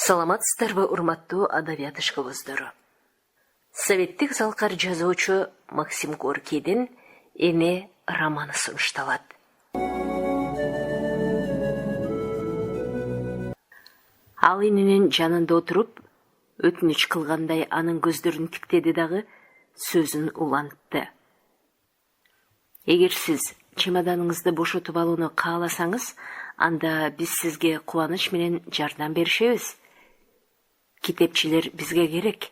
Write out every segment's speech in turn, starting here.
Саламатсыздарбы, урматтуу адабият ишкыбыздары. Советтик залкар жазуучу Максим Горкийдин «Эне» романы сунушталат. Ал эненин жанында отуруп, өтүнүч кылгандай анын көздөрүн тиктеди дагы сөзүн улантты. Эгер сиз чемоданыңызды бошотуп алууну кааласаңыз, анда биз сизге кубаныч менен жардам беришебиз. Китепчилер бизге керек.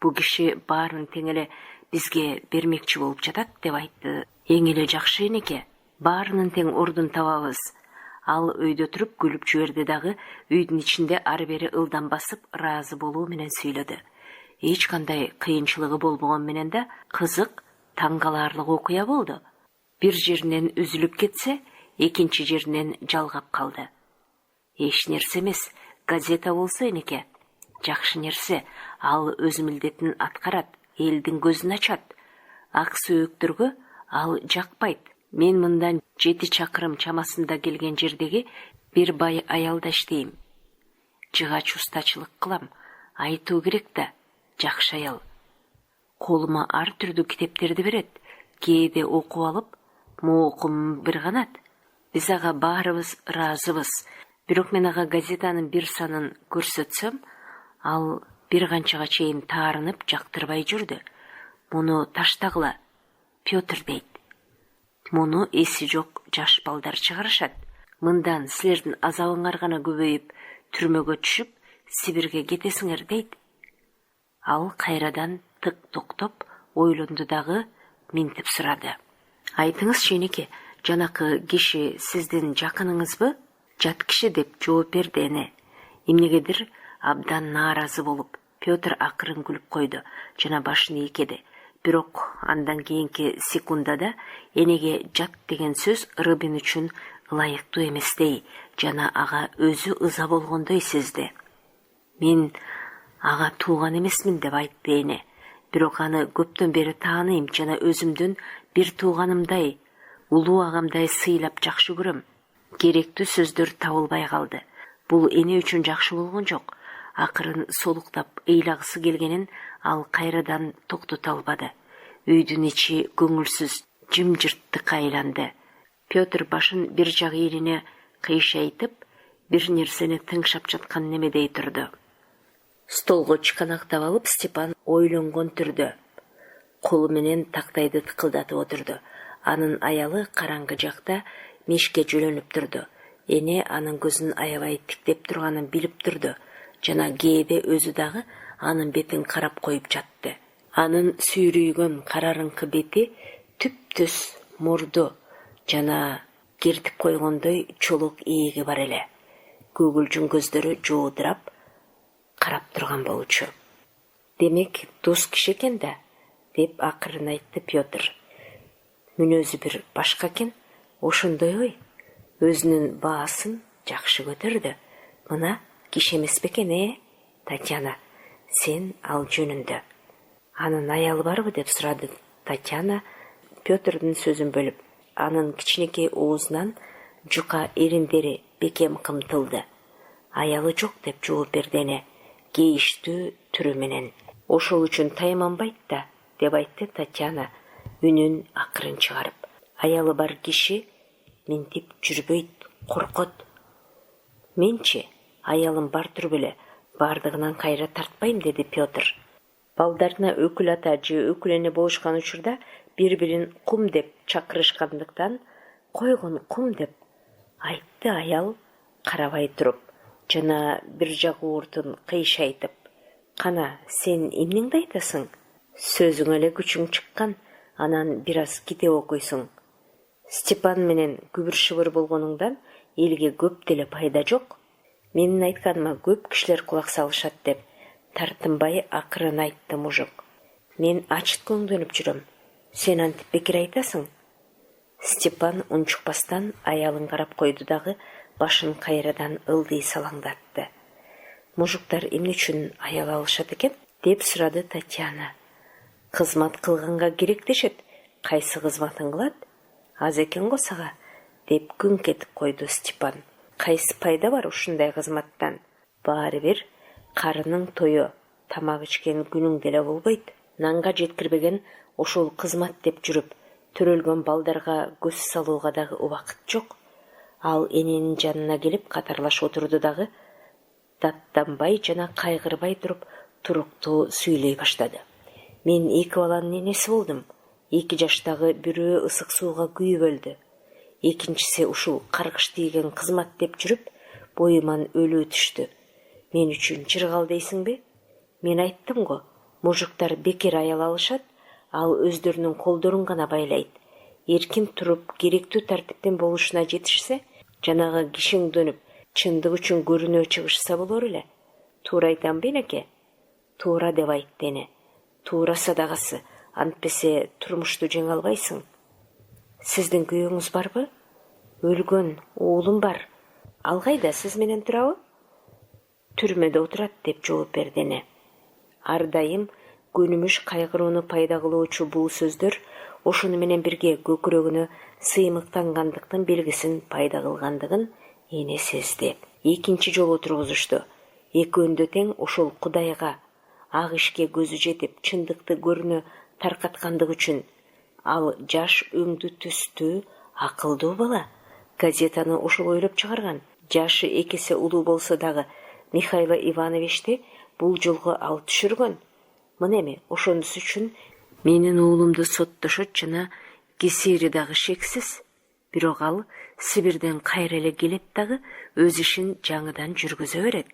Бу киши баарын тең эле бизге бермекчи болуп жатат деп айтты. Эң эле жакшы энеке, баарынын тең ордун табабыз. Ал өйдө туруп күлүп жиберди дагы үйдүн ичинде ары бери ылдам басып ыраазы болуу менен сүйлөдү. Эч кандай кыйынчылыгы болбогон менен да кызык, таң каларлык окуя болду. Бир жеринен үзүлүп кетсе, экинчи жеринен жалгап калды. Эч нерсе эмес, газета болсо энеке. Жакшы нерсе, ал өз милдетин аткарат, элдин көзүн ачат. Ак сөөктөргө ал жакпайт. Мен мындан 7 чакырым чамасында келген жердеги бир бай аялда иштейм. Жыгач устачылык кылам. Айтуу керек да, жакшы аял. Колума ар түрдүү китептерди берет. Кээде окуп алып, моокум бир канат. Биз ага баарыбыз ыраазыбыз. Бирок мен ага газетанын бир санын көрсөтсөм, ал бир канчага чейин таарынып жактырбай жүрдү. Муну таштагыла, Пётр дейт. Муну эси жок жаш балдар чыгарышат. Мындан силердин азабыңар гана көбөйүп, түрмөгө түшүп, Сибирге кетесиңер дейт. Ал кайрадан тык токтоп, ойлонду дагы минтип сурады. Айтыңызчы энеке, жанакы киши сиздин жакыныңызбы? Жат киши деп жооп берди эне. Эмнегедир абдан нааразы болуп, Пётр акырын күлүп койду жана башын ийкеди. Бирок андан кийинки секундада энеге жат деген сөз Рыбин үчүн ылайыктуу эместей жана ага өзү ыза болгондой сезди. Мен ага тууган эмесмин деп айтты эне. Бирок аны көптөн бери тааныйм жана өзүмдүн бир тууганымдай, улуу агамдай сыйлап жакшы көрөм. Керектүү сөздөр табылбай калды. Бул эне үчүн жакшы болгон жок. Акырын солуктап ыйлагысы келгенин ал кайрадан токтото албады. Үйдүн ичи көңүлсүз, жымжырттыкка айланды. Пётр башын бир жак ийрине кыйшайтып, бир нерсени тыңшап жаткан немедей турду. Столго чыканактап алып, Степан ойлонгон түрдө колу менен тактайды тыкылдатып отурду. Анын аялы караңгы жакта мешке жөлөнүп турду. Эне анын көзүн аябай тиктеп турганын билип турду. Жана кээде өзү дагы анын бетин карап коюп жатты. Анын сүйрүйгөн карарыңкы бети, түп-түз мурду жана кертип койгондой чолок ээги бар эле. Көгүлжүн көздөрү жоодурап карап турган болчу. Демек, дос киши экен да, деп акырын айтты Пётр. Мүнөзү бир башка экен, ошондой ой. Өзүнүн баасын жакшы көтөрдү. Мына киши эмес бекен, Татьяна, сен ал жөнүндө. Анын аялы барбы деп сурады Татьяна, Пётрдун сөзүн бөлүп. Анын кичинекей оозунан жука эриндери бекем кымтылды. Аялы жок деп жооп берди эне, кейиштүү түрү менен. Ошол үчүн тайманбайт да, деп айтты Татьяна, үнүн акырын чыгарып. Аялы бар киши минтип жүрбөйт, коркот. Менчи аялым бар түрбү эле, бардыгынан кайра тартпайм, деди Пётр. Балдарына өкүл ата же өкүл эне болушкан учурда бири-бирин кум деп чакырышкандыктан койгон кум деп айтты аял карабай туруп, жана бир жак ууртун кыйшайтып. Кана, сен эмнеңди айтасың? Сөзүң эле күчүң чыккан, анан бир аз китеп окуйсуң. Степан менен күбүр-шыбыр болгонуңдан элге көп деле пайда жок. Менин айтканыма көп кишилер кулак салышат деп тартынбай акырын айтты мужик. Мен ачык көңдөнүп жүрөм. Сен антип бекер айтасың? Степан унчукпастан аялын карап койду дагы башын кайрадан ылдый салаңдатты. Мужуктар эмне үчүн аял алышат экен? Деп сурады Татьяна. Кызмат кылганга керек дешет. Кайсы кызматын кылат? Аз экен го сага, деп күңк этип койду Степан. Кайсы пайда бар ушундай кызматтан? Баары бир карынын тою, тамак ичкен күнүң деле болбойт. Нанга жеткирбеген ошол кызмат деп жүрүп, төрөлгөн балдарга көз салууга дагы убакыт жок. Ал эненин жанына келип катарлаш отурду дагы, даттанбай жана кайгырбай туруп туруктуу сүйлөй баштады. Мен 2 баланын энеси болдум. 2 жаштагы бирөө ысык сууга күйүп өлдү. Экинчиси ушул каргыш тийген кызмат деп жүрүп, боюман өлүү түштү. Мен үчүн жыргал дейсиңби? Мен айттым го, мужуктар бекер аял алышат, ал өздөрүнүн колдорун гана байлайт. Эркин туруп, керектүү тартиптен болушуна жетишсе, жанагы кишиң дөнүп, чындык үчүн көрүнө чыгышса болор эле. Туура айтамбы энеке? Туура деп айтты эне. Туура садагасы, антпесе турмушту жеңе албайсың. Сиздин күйөөңүз барбы? Өлгөн уулум бар. Ал кайда, сиз менен турабы? Түрмөдө отурат деп жооп берди эне. Ар дайым көнүмүш кайгырууну пайда кылуучу бул сөздөр ошону менен бирге көкүрөгүнө сыймыктангандыктын белгисин пайда кылгандыгын эне сезди. Экинчи жолу тургузушту. Экөөндө тең ошол Кудайга, ак ишке көзү жетип, чындыкты көрүнө таркаткандык үчүн. Ал жаш өңдү түстүү, акылдуу бала. Газетаны ошол ойлоп чыгарган. Жашы 2 эсе улуу болсо дагы Михаил Ивановичти бул жолго ал түшүргөн. Мына эми ошонусу үчүн менин уулумду соттошот жана кесири дагы шексиз. Бирок ал Сибирден кайра эле келет дагы өз ишин жаңыдан жүргүзө берет.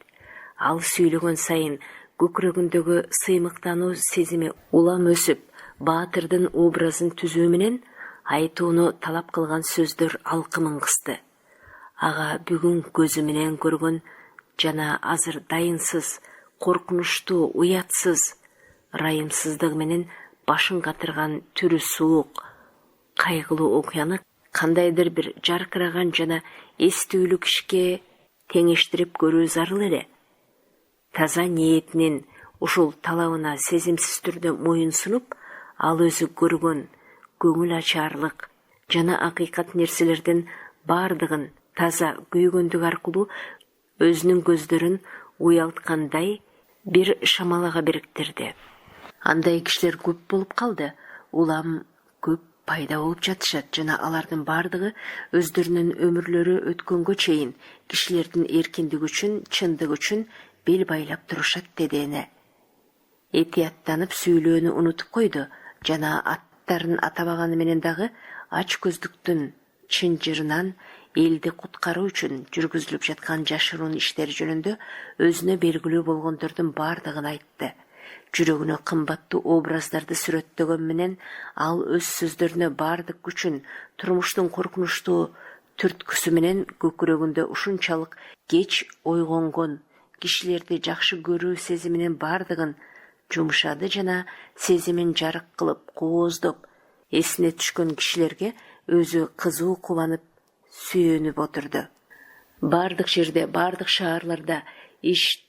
Ал сүйлөгөн сайын көкүрөгүндөгү сыймыктануу сезими улам өсүп, баатырдын образын түзүү менен айтууну талап кылган сөздөр алкымын кысты. Ага бүгүн көзү менен көргөн жана азыр дайынсыз, коркунучтуу, уятсыз, ырайымсыздык менен башын катырган түрү суук, кайгылуу окуяны кандайдыр бир жаркыраган жана эстүүлүк ишке теңештирип көрүү зарыл эле. Таза ниетинен ушул талабына сезимсиз түрдө моюн сунуп, ал өзү көргөн көңүл ачаарлык жана акыйкат нерселердин бардыгын таза күйгөндүк аркылуу өзүнүн көздөрүн уялткандай бир шамалага бириктирди. Андай кишилер көп болуп калды. Улам көп пайда болуп жатышат жана алардын бардыгы өздөрүнүн өмүрлөрү өткөнгө чейин кишилердин эркиндиги үчүн, чындык үчүн бел байлап турушат, деди эне. Этияттанып сүйлөөнү унутуп койду жана аттарын атабаганы менен дагы ач көздүктүн чынжырынан элди куткаруу үчүн жүргүзүлүп жаткан жашыруун иштер жөнүндө өзүнө белгилүү болгондордун бардыгын айтты. Жүрөгүнө кымбаттуу образдарды сүрөттөгөн менен ал өз сөздөрүнө бардык күчүн, турмуштун коркунучтуу түрткүсү менен көкүрөгүндө ушунчалык кеч ойгонгон кишилерди жакшы көрүү сезиминин бардыгын жумшады жана сезимин жарык кылып, кооздоп, эсине түшкөн кишилерге өзү кызуу кубанып, сүйөнүп отурду. Бардык жерде, бардык шаарларда иш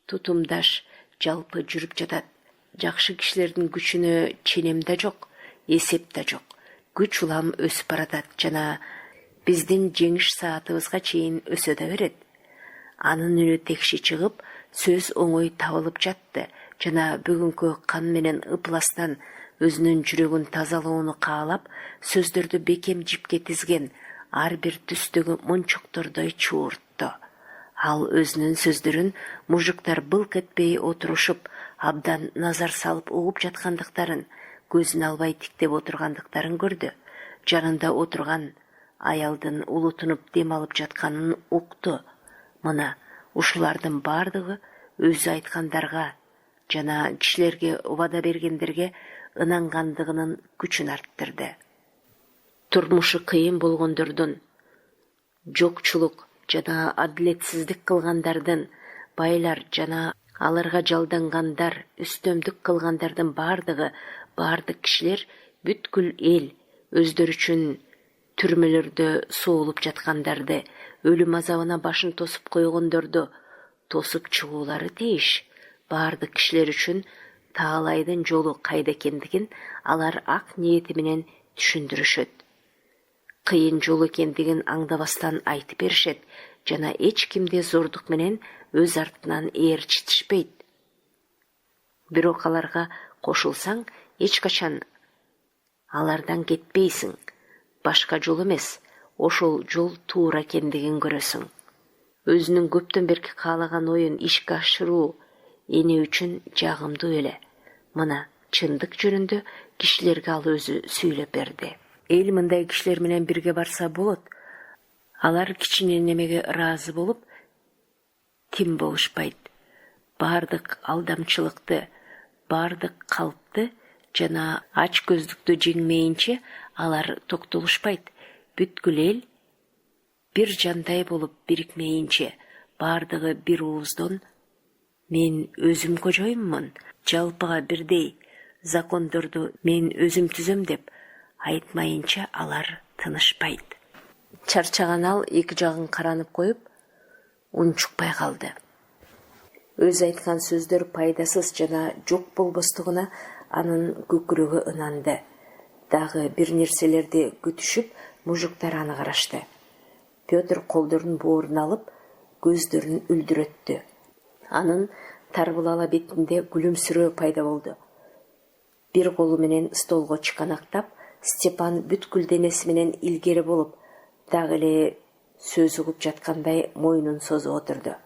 тутумдаш жалпы жүрүп жатат. Жакшы кишилердин күчүнө ченем да жок, эсеп да жок. Күч улам өсүп баратат жана биздин жеңиш саатыбызга чейин өсө да берет. Анын үнү текши чыгып, сөз оңой табылып жатты жана бүгүнкү кан менен ыпластан өзүнүн жүрөгүн тазалоону каалап, сөздөрдү бекем жипке тизген ар бир түстөгү мончоктордой чууртту. Ал өзүнүн сөздөрүн мужуктар былк этпей отурушуп, абдан назар салып угуп жаткандыктарын, көзүн албай тиктеп отургандыктарын көрдү. Жанында отурган аялдын улутунуп дем алып жатканын укту. Мына ушулардын бардыгы өзү айткандарга жана кишилерге убада бергендерге ынангандыгынын күчүн арттырды. Турмушу кыйын болгондордун, жокчулук жана адилетсиздик кылгандардын, байлар жана аларга жалдангандар, үстөмдүк кылгандардын бардык кишилер, бүткүл эл өздөрү үчүн түрмөлөрдө соолуп жаткандарды, өлүм азабына башын тосуп койгондорду тосуп чыгуулары тийиш. Бардык кишилер үчүн Таалайдын жолу кайда экендигин алар ак ниети менен түшүндүрүшөт. Кыйын жол экендигин аңдабастан айтып беришет жана эч кимди зордук менен өз артынан ээрчитишпейт. Бирок аларга кошулсаң, эч качан алардан кетпейсиң. Башка жол эмес, ошол жол туура экендигин көрөсүң. Өзүнүн көптөн берки каалаган оюн ишке ашыруу эне үчүн жагымдуу эле. Мына чындык жөнүндө кишилерге ал өзү сүйлөп берди. Эл мындай кишилер менен бирге барса болот. Алар кичине немеге ыраазы болуп, тим болушпайт. Бардык алдамчылыкты, бардык калпты жана ач көздүктү жеңмейинче алар токтолушпайт. Бүткүл эл бир жандай болуп бирикмейинче, бардыгы бир ооздон мен өзүм кожоюммун, жалпыга бирдей закондорду мен өзүм түзөм деп айтмайынча алар тынышпайт. Чарчаган ал эки жагын каранып коюп, унчукпай калды. Өз айткан сөздөр пайдасыз жана жок болбостугуна анын көкүрөгү ынанды. Дагы бир нерселерди күтүшүп, мужуктар аны карашты. Петр колдорун боорун алып, көздөрүн үлдүрөттү. Анын тарбылала бетинде күлүмсүрөө пайда болду. Бир колу менен столго чыканактап, Степан бүткүл денеси менен илгери болуп, дагы эле сөз угуп жаткандай мойнун созуп отурду.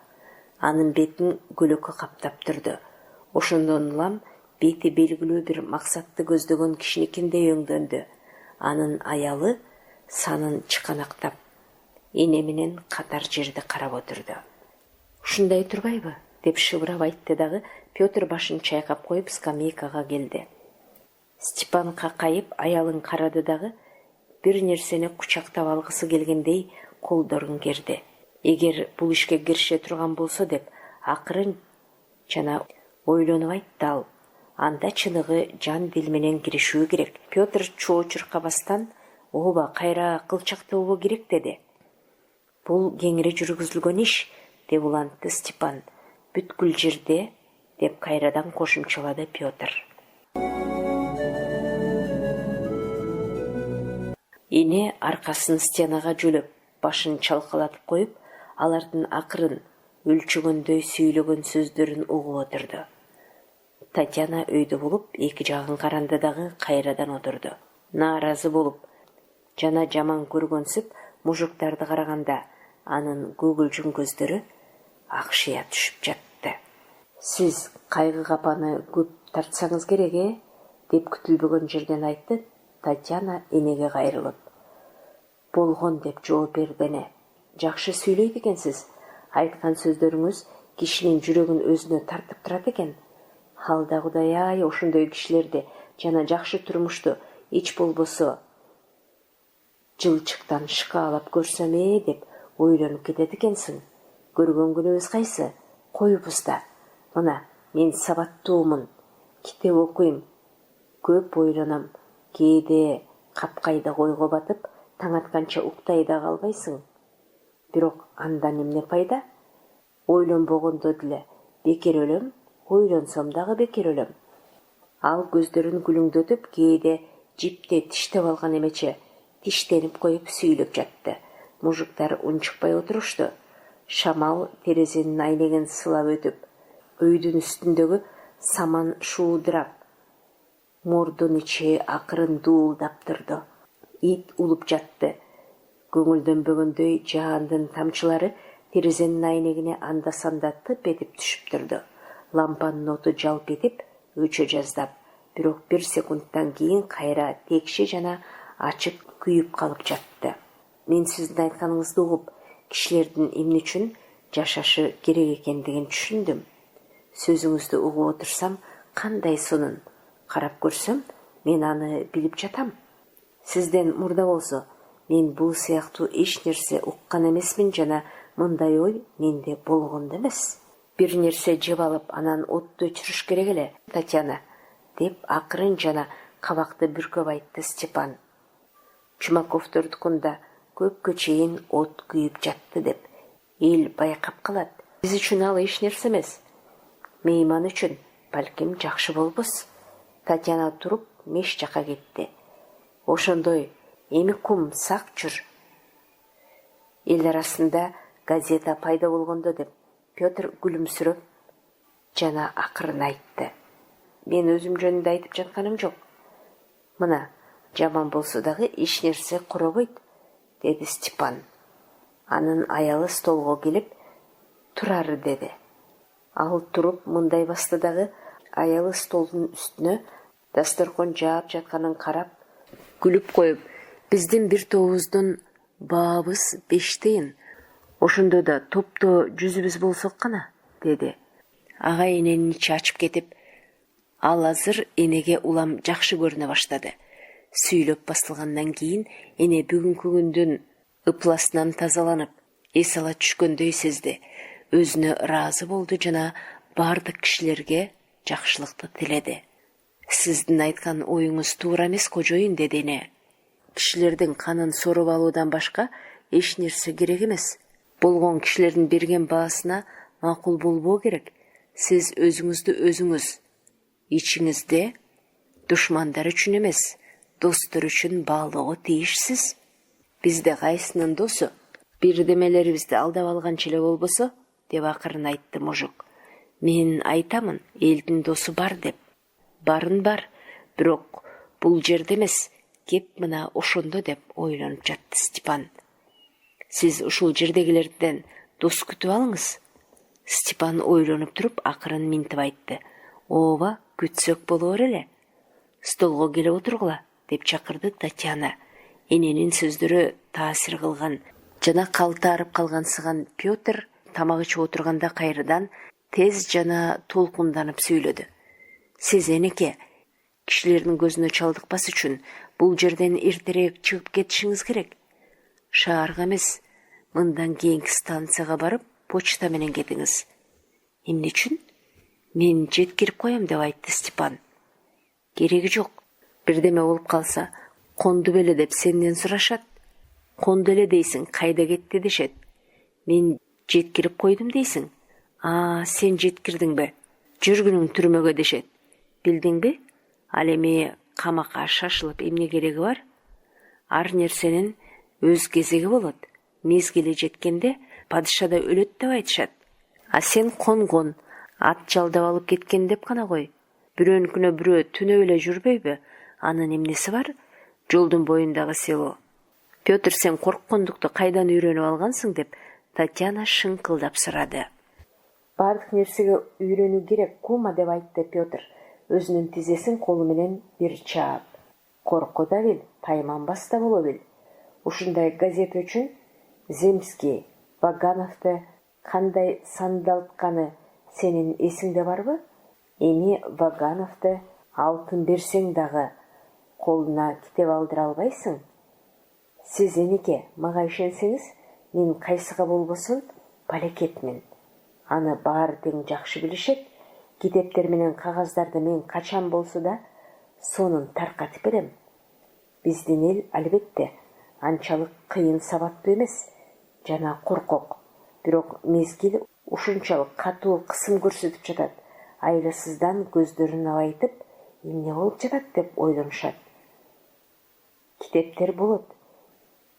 Анын бетин көлөкө каптап турду. Ошондон улам бети белгилүү бир максатты көздөгөн кишиникиндей өңдөндү. Анын аялы санын чыканактап, эне менен катар жерди карап отурду. Ушундай турбайбы? Деп шыбырап айтты дагы, Петр башын чайкап коюп скамейкага келди. Степан какайып аялын карады дагы, бир нерсени кучактап алгысы келгендей колдорун керди. Эгер бул ишке кирише турган болсо деп акырын жана ойлонуп айтты ал. Анда чыныгы жан дил менен киришүү керек. Петр чоо чуркабастан, ооба кайра кылчакты болбо керек деди. Бул кеңири жүргүзүлгөн иш, деп улантты Степан. Бүткүл жерде, деп кайрадан кошумчалады Петр. Эне аркасын стенага жөлөп, башын чалкалатып коюп, алардын акырын өлчөгөндөй сүйлөгөн сөздөрүн угуп отурду. Татьяна өйдө болуп, эки жагын каранды дагы кайрадан отурду. Нааразы болуп жана жаман көргөнсүп мужуктарды караганда, анын көгүлжүн көздөрү акшыя түшүп жатты. Сиз кайгы капаны көп тартсаңыз керек, деп күтүлбөгөн жерден айтты Татьяна энеге кайрылып. Болгон деп жооп берди эне. Жакшы сүйлөйт экенсиз. Айткан сөздөрүңүз кишинин жүрөгүн өзүнө тартып турат экен. Алда Кудай ошондой кишилерди жана жакшы турмушту эч болбосо жылчыктан шкаалап көрсөм деп ойлонуп кетет экенсиң. Көргөн күнүбүз кайсы? Коюбуз да. Мына, мен сабаттуумун, китеп окуйм, көп ойлоном, кээде капкайда койго батып, таң атканча уктай да калбайсың. Бирок андан эмне пайда? Ойлонбогондо деле бекер өлөм, ойлонсом дагы бекер өлөм. Ал көздөрүн күлүңдөтүп, кээде жипте тиштеп алган эмече тиштенип коюп сүйлөп жатты. Мужуктар унчукпай отурушту. Шамал терезенин айнегин сылап өтүп, өйдүн үстүндөгү саман шуудурап, мордун ичи акырын дуулдап турду. Ит улуп жатты. Көңүлдөнбөгөндөй жаандын тамчылары терезенин айнегине анда-санда тып этип түшүп турду. Лампанын оту жалп этип, өчө жаздап, бирок бир секундтан кийин кайра текши жана ачык күйүп калып жатты. Мен сиздин айтканыңызды угуп, кишилердин эмне үчүн жашашы керек экендигин түшүндүм. Сөзүңүздү угуп отурсам, кандай сонун. Карап көрсөм, мен аны билип жатам. Сизден мурда болсо, мен бул сыяктуу эч нерсе уккан эмесмин жана мындай ой менде болгон да эмес. Бир нерсе жеп алып, анан отту өчүрүш керек эле, Татьяна, деп акырын жана кабакты бүркөп айтты Степан. Чумаковдордукунда көпкө чейин от күйүп жатты деп эл байкап калат. Биз үчүн ал эч нерсе эмес. Мейман үчүн балким жакшы болбос. Татьяна туруп меш жака кетти. Ошондой эми кум сак жүр. Эл арасында газета пайда болгондо деп Петр күлүмсүрөп жана акырын айтты. Мен өзүм жөнүндө айтып жатканым жок. Мына, жаман болсо дагы эч нерсе куробойт, деди Степан. Анын аялы столго келип, турары деди. Ал туруп мындай басты дагы аялы столдун үстүнө дасторкон жаап жатканын карап, күлүп коюп, биздин бир тобубуздун баабыз 5 тыйын. Ошондо да топто жүзүбүз болсок кана, деди. Ага эненин ичи ачып кетип, ал азыр энеге улам жакшы көрүнө баштады. Сүйлөп басылгандан кийин эне бүгүнкү күндүн ыпласынан тазаланып, эс ала түшкөндөй сезди. Өзүнө ыраазы болду жана бардык кишилерге жакшылыкты тиледи. Сиздин айткан оюңуз туура эмес, кожоюн, деди эне. Кишилердин канын соруп алуудан башка эч нерсе керек эмес. Болгон кишилердин берген баасына макул болбоо керек. Сиз өзүңүздү өзүңүз ичиңизде душмандар үчүн эмес, достор үчүн баалоого тийишсиз. Бизде кайсынын досу бирдемелерибизди алдап алганча эле болбосо, деп акырын айтты мужик. Мен айтамын, элдин досу бар деп. Барын бар, бирок бул жерде эмес, кеп мына ошондо, деп ойлонуп жатты Степан. Сиз ушул жердегилерден дос күтүп алыңыз. Степан ойлонуп туруп акырын минтип айтты. Ооба, күтсөк болор эле. Столго келип отургула, деп чакырды Татьяна. Эненин сөздөрү таасир кылган жана калтаарып калгансыган Петр тамак ичип отурганда кайрадан тез жана толкунданып сүйлөдү. Сиз энеке, кишилердин көзүнө чалдыкпас үчүн бул жерден эртерээк чыгып кетишиңиз керек. Шаарга эмес, мындан кийинки станцияга барып, почта менен кетиңиз. Эмне үчүн? Мен жеткирип коем, деп айтты Степан. Кереги жок. Бирдеме болуп калса, конду беле деп сенден сурашат. Конду эле дейсиң, кайда кетти дешет. Мен жеткирип койдум дейсиң. Сен жеткирдиңби? Жүргүнүң түрмөгө дешет. Билдиңби? Ал эми камакка шашылып эмне кереги бар? Ар нерсенин өз кезеги болот. Мезгили жеткенде падыша да өлөт деп айтышат. А сен конгон, ат жалдап алып кеткен деп гана кой. Бирөөнүкүнө бирөө түнөп эле жүрбөйбү? Анын эмнеси бар? Жолдун боюндагы село. Петр, сен корккондукту кайдан үйрөнүп алгансың, деп Татьяна шыңкылдап сурады. Бардык нерсеге үйрөнүү керек, кума, деп айтты Петр, өзүнүн тизесин колу менен бир чаап. Корко да бил, тайманбас да боло бил. Ушундай газета үчүн Земский, Вагановду кандай сандалтканы сенин эсиңде барбы? Эми Вагановду алтын берсең дагы колуна китеп алдыра албайсың. Сиз энеке, мага ишенсеңиз, мен кайсыга болбосун балекетмин. Аны баары тең жакшы билишет. Китептер менен кагаздарды мен качан болсо да сонун таркатып берем. Биздин эл албетте анчалык кыйын сабаттуу эмес жана коркок. Бирок мезгил ушунчалык катуу кысым көрсөтүп жатат. Айласыздан көздөрүн абайтып, эмне болуп жатат деп ойлонушат. Китептер болот.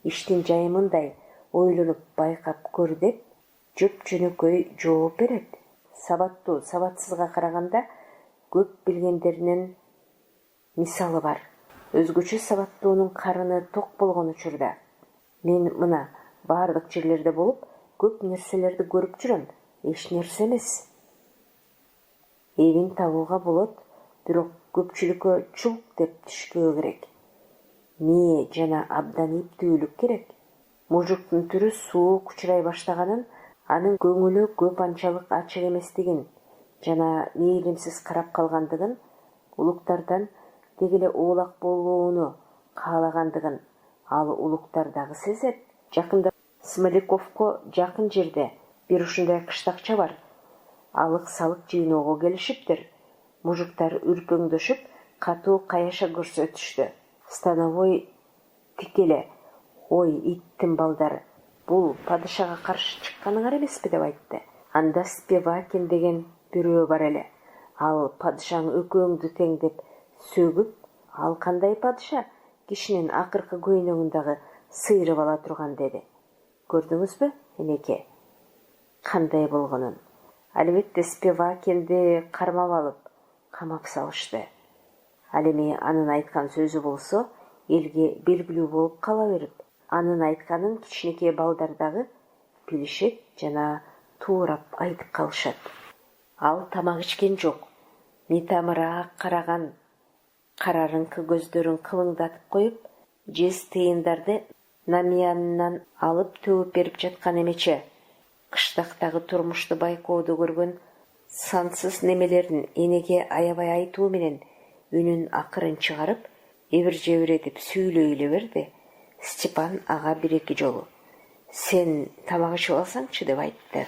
Иштин жайы мындай, ойлонуп байкап көр, деп жөп-жөнөкөй жооп берет. Сабаттуу сабатсызга караганда көп билгендеринин мисалы бар. Өзгөчө сабаттуунун карыны ток болгон учурда. Мен мына бардык жерлерде болуп, көп нерселерди көрүп жүрөм. Эч нерсе эмес. Эбин табууга болот, бирок көпчүлүккө чулк деп түшпөө керек. Мээ жана абдан иптүүлүк керек. Мужуктун түрү суук учурай баштаганын, анын көңүлү көп анчалык ачык эместигин жана мээримсиз карап калгандыгын, улуктардан дегеле оолак болууну каалагандыгын ал улуктар дагы сезет. Жакында Смоляковко жакын жерде бир ушундай кыштакча бар. Алык салык жыйноого келишиптир. Мужуктар үрпөңдөшүп, катуу каяша көрсөтүштү. Становой тикеле, ой иттин балдары, бул падышага каршы чыкканыңар эмеспи, деп айтты. Анда Спевакин деген бирөө бар эле. Ал падышаң экөөңдү тең деп сөгүп, ал кандай падыша, кишинин акыркы көйнөгүн дагы сыйрып ала турган, деди. Көрдүңүзбү, энеке? Кандай болгонун. Албетте Спивакинди кармап алып, камап салышты. Ал эми анын айткан сөзү болсо элге белгилүү болуп кала берип, анын айтканын кичинекей балдар дагы билишет жана туурап айтып калышат. Ал тамак ичкен жок. Нитамыраак караган кара рыңкы көздөрүн кылыңдатып коюп, жез тыйындарды намиянынан алып төгүп берип жаткан эмече. Кыштактагы турмушту байкоодо көргөн сансыз немелерин энеге аябай айтуу менен үнүн акырын чыгарып, эбир-жебиретип сүйлөй эле берди. Степан ага бир-эки жолу «Сен тамак ичип алсаңчы» деп айтты.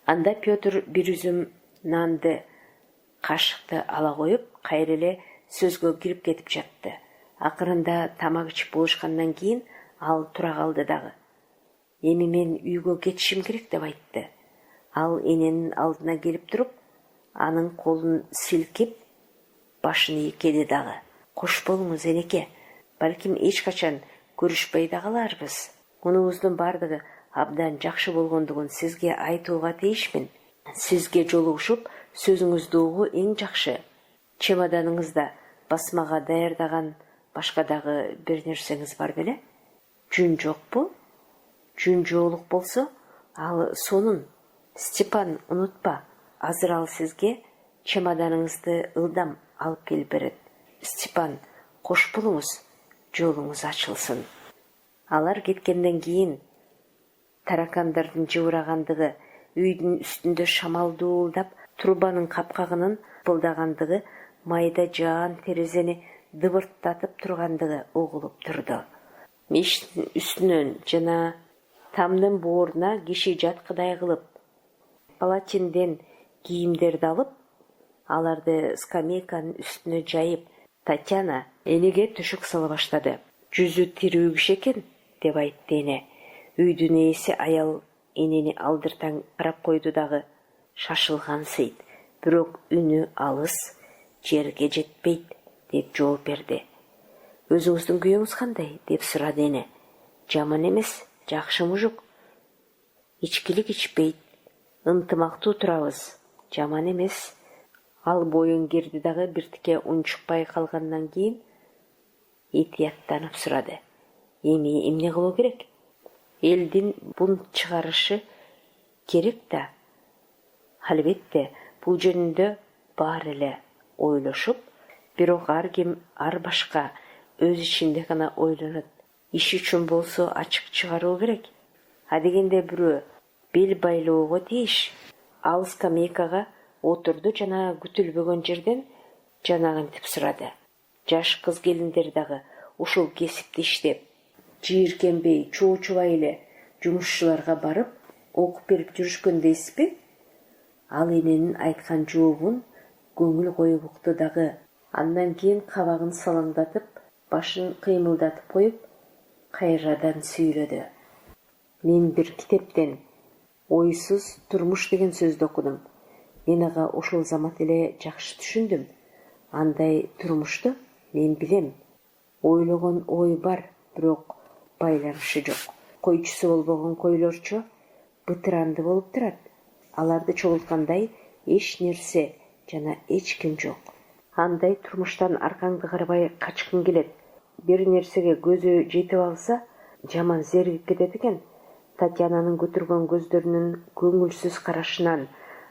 Анда Петр бир үзүм нанды, кашыкты ала коюп, кайра эле сөзгө кирип кетип жатты. Акырында тамак ичип болушкандан кийин ал тура калды дагы. «Эми мен үйгө кетишим керек» деп айтты. Ал эненин алдына келип туруп, анын колун силкип, башын ийкеди дагы. «Кош болуңуз, энеке. Балким эч качан көрүшпөй да каларбыз. Мунубуздун бардыгы абдан жакшы болгондугун сизге айтууга тийишмин. Сизге жолугушуп, сөзүңүздү угуу эң жакшы. Чемоданыңызда басмага даярдаган башка дагы бир нерсеңиз бар беле? Жүн жокпу? Жүн жоолук болсо, ал сонун. Степан, унутпа, азыр ал сизге чемоданыңызды ылдам алып келип берет. Степан, кош болуңуз, жолуңуз ачылсын». Алар кеткенден кийин таракандардын жыбырагандыгы, үйдүн үстүндө шамал дуулдап, трубанын капкагынын пылдагандыгы, майда жаан терезени дыбырттатып тургандыгы угулуп турду. Мештин үстүнөн жана тамдын бооруна киши жаткыдай кылып, палатинден кийимдерди алып, аларды скамейканын үстүнө жайып, Татьяна энеге түшүк сала баштады. «Жүзү тирүү киши экен» деп айтты эне. Үйдүн ээси аял энени алдыртаң карап койду дагы. «Шашылгансыйт, бирок үнү алыс, жерге жетпейт» деп жооп берди. «Өзүңүздүн күйөөңүз кандай?» деп сурады эне. «Жаман эмес, жакшы мужик. Ичкилик ичпейт, ынтымактуу турабыз. Жаман эмес». Ал боюн кирди дагы биртике унчукпай калгандан кийин этияттанып сурады. «Эми эмне кылуу керек? Элдин бунт чыгарышы керек да». Албетте, бул жөнүндө баары эле ойлошуп, бирок ар ким ар башка өз ичинде гана ойлонот. Иш үчүн болсо ачык чыгаруу керек. Адегенде бирөө бел байлоого тийиш. Ал скамейкага отурду жана күтүлбөгөн жерден жанагынтип сурады. «Жаш кыз келиндер дагы ушул кесипти иштеп, жийиркенбей, чоочубай эле жумушчуларга барып, окуп берип жүрүшкөн дейсизби?» Ал эненин айткан жообун көңүл коюп укту дагы. Андан кийин кабагын салаңдатып, башын кыймылдатып коюп, кайрадан сүйлөдү. «Мен бир китептен «Ойсуз турмуш» деген сөздү окудум. Мен ага ошол замат эле жакшы түшүндүм. Андай турмушту мен билем. Ойлогон ой бар, бирок байланышы жок. Койчусу болбогон койлорчо бытыранды болуп турат. Аларды чогулткандай эч нерсе жана эч ким жок. Андай турмуштан аркаңды карабай качкың келет. Бир нерсеге көзү жетип алса, жаман зеригип кетет экен». Татьянанын көтөргөн көздөрүнүн көңүлсүз карашынан,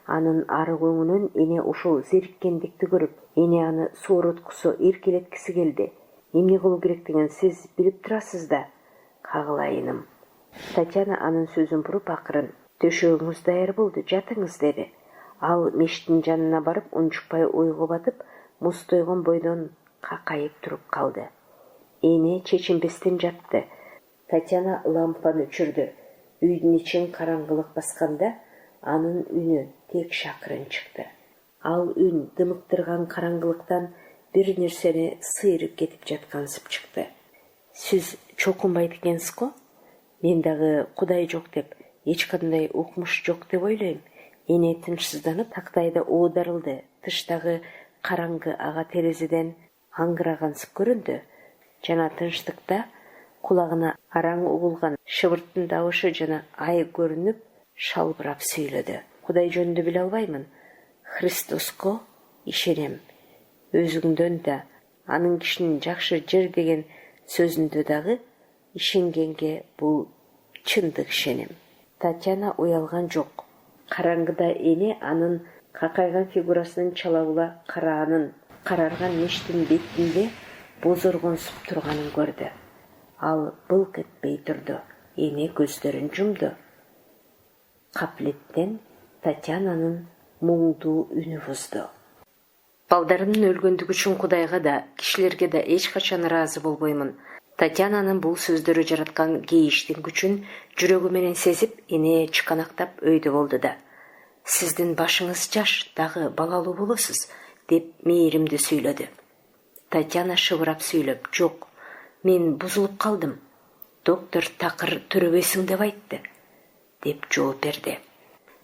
анын арык өңүнөн эне ушул зериккендикти көрүп, эне аны сооруткусу эркелеткиси келди. «Эмне кылуу керектигин сиз билип турасыз да, кагылайыным». Татьяна анын сөзүн буруп акырын: «Төшөгүңүз даяр болду, жатыңыз» деди. Ал мештин жанына барып, унчукпай ойго батып, мустойгон бойдон какайып туруп калды. Эне чечинбестен жатты. Татьяна лампаны өчүрдү. Үйдүн ичин караңгылык басканда анын үнү тек шакырын чыкты. Ал үн дымыктырган караңгылыктан бир нерсени сыйрып кетип жаткансып чыкты. «Сиз чокунбайт экенсиз го? Мен дагы Кудай жок деп, эч кандай укмуш жок деп ойлойм». Эне тынчсызданып тактайда оодарылды. Тыштагы караңгы ага терезеден аңгырагансып көрүндү. Жана тынчтыкта кулагына араң угулган шыбырттын добушу жана ай көрүнүп, шалбырап сүйлөдү. Кудай жөнүндө биле албаймын. Христоско ишенем. Өзүңдөн да, анын кишинин жакшы жер деген сөзүндө дагы ишенгенге бул чындык ишенем. Татьяна уялган жок. Караңгыда эне анын какайган фигурасынын чалабыла карарган мештин бетинде бозоргонсуп турганын көрдү. Ал былк этпей турду. Эне көздөрүн жумду. Каплеттен Татьянанын муңдуу үнү бузду. Балдарымдын өлгөндүгү үчүн Кудайга да, кишилерге да эч качан ыраазы болбоймун. Татьянанын бул сөздөрү жараткан кейиштин күчүн жүрөгү менен сезип, эне чыканактап өйдө болду да. Сиздин башыңыз жаш, дагы балалуу болосуз, деп мээримдүү сүйлөдү. Татьяна шыбырап сүйлөп, жок, мен бузулуп калдым. Доктор такыр төрөбөйсүң деп айтты, деп жооп берди.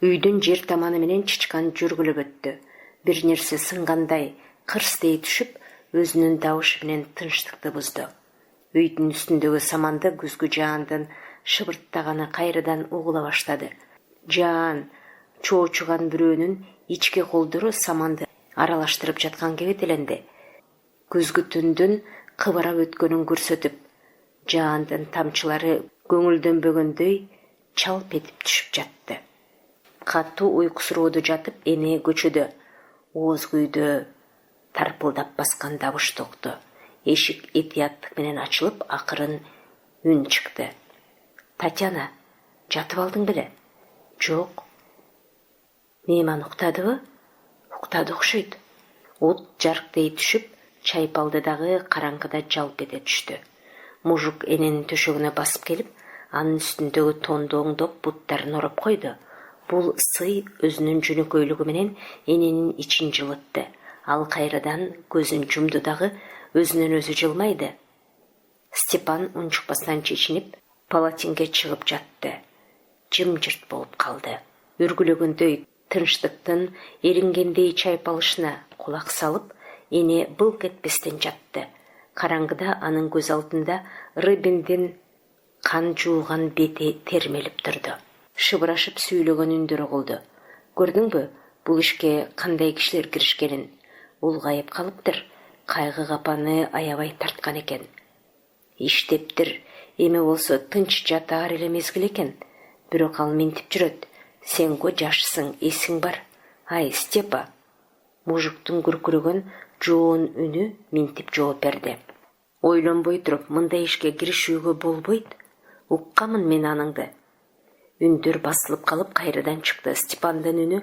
Үйдүн жер таманы менен чычкан жүргүлөп өттү. Бир нерсе сынгандай кырстей түшүп, өзүнүн добушу менен тынчтыкты бузду. Үйдүн үстүндөгү саманды күзгү жаандын шыбырттаганы кайрадан угула баштады. Жаан чоочуган бирөөнүн ички колдору саманды аралаштырып жаткан кебет эленди. Күзгү түндүн кыбырап өткөнүн көрсөтүп, жаандын тамчылары көңүлдөнбөгөндөй чалп этип түшүп жатты. Катуу уйкусурооду жатып, эне көчөдө ооз күйдө тарпылдап баскан добуш токту. Эшик этияттык менен ачылып, акырын үн чыкты. Татьяна, жатып алдың беле? Жок. Мейман уктадыбы? Уктады окшойт. От жарктей түшүп, чайпалды дагы караңгыда жалп эте түштү. Мужук эненин төшөгүнө басып келип, анын үстүндөгү тонду оңдоп, буттарын ороп койду. Бул сый өзүнүн жөнөкөйлүгү менен эненин ичин жылытты. Ал кайрадан көзүн жумду дагы өзүнөн өзү жылмайды. Степан унчукпастан чечинип, палатинге чыгып жатты. Жымжырт болуп калды. Үргүлөгөндөй тынчтыктын эрингендей чайпалышына кулак салып, эне былк этпестен жатты. Караңгыда анын көз алдында Рыбиндин кан жууган бети термелип турду. Шыбырашып сүйлөгөн үндөр угулду. Көрдүңбү, бул ишке кандай кишилер киришкенин? Улгайып калыптыр. Кайгы капаны аябай тарткан экен. Иштептир. Эми болсо тынч жатаар эле мезгил экен. Бирок ал минтип жүрөт. Сен го жашсың, эсиң бар. Ай, Степа. Мужуктун күркүрөгөн жоон үнү минтип жооп берди. Ойлонбой туруп, мындай ишке киришүүгө болбойт. Укканмын мен аныңды. Үндөр басылып калып, кайрадан чыкты. Степандын үнү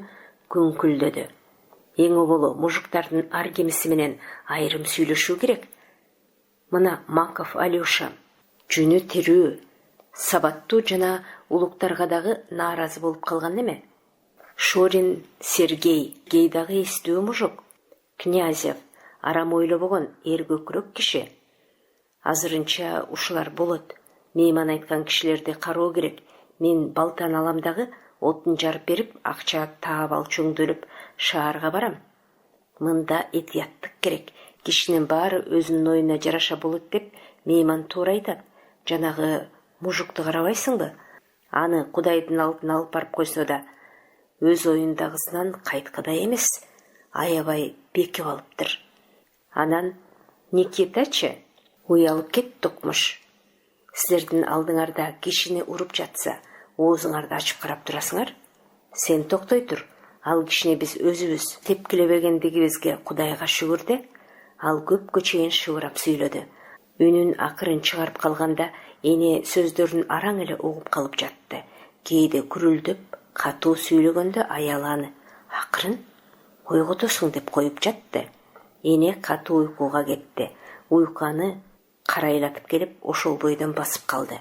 көңкүлдөдү. Эң оболу мужуктардын ар кимиси менен айрым сүйлөшүү керек. Мына Маков Алёша, жүнү тирүү, сабаттуу жана улуктарга дагы нааразы болуп калган эме? Шорин Сергей дагы эстүү мужук. Князев арам ойлобогон эр көкүрөк киши. Азырынча ушулар болот. Мейман айткан кишилерди кароо керек. Мен балтан алам дагы, отун жарып берип, акча таап ал чөңдөлүп шаарга барам. Мында этияттык керек. Кишинин баары өзүнүн оюна жараша болот деп мейман туура айтат. Жанагы мужукту карабайсыңбы? Аны Кудайдын алдына алып барып койсо да, өз оюндагысынан кайткыдай эмес. Аябай бекип алыптыр. Анан Никитачы уялып кеттокмуш. Силердин алдыңарда кишини уруп жатса, оозуңарды ачып карап турасыңар. Сен токтой тур. Ал кишини биз өзүбүз тепкилебегендигибизге Кудайга шүгүр. Ал көпкө чейин шыбырап сүйлөдү. Үнүн акырын чыгарып калганда, эне сөздөрүн араң эле угуп калып жатты. Кээде күрүлдөп, катуу сүйлөгөндө аялы аны акырын ойготосуң деп коюп жатты. Эне катуу уйкуга кетти. Уйку аны карайлатып келип, ошол бойдон басып калды.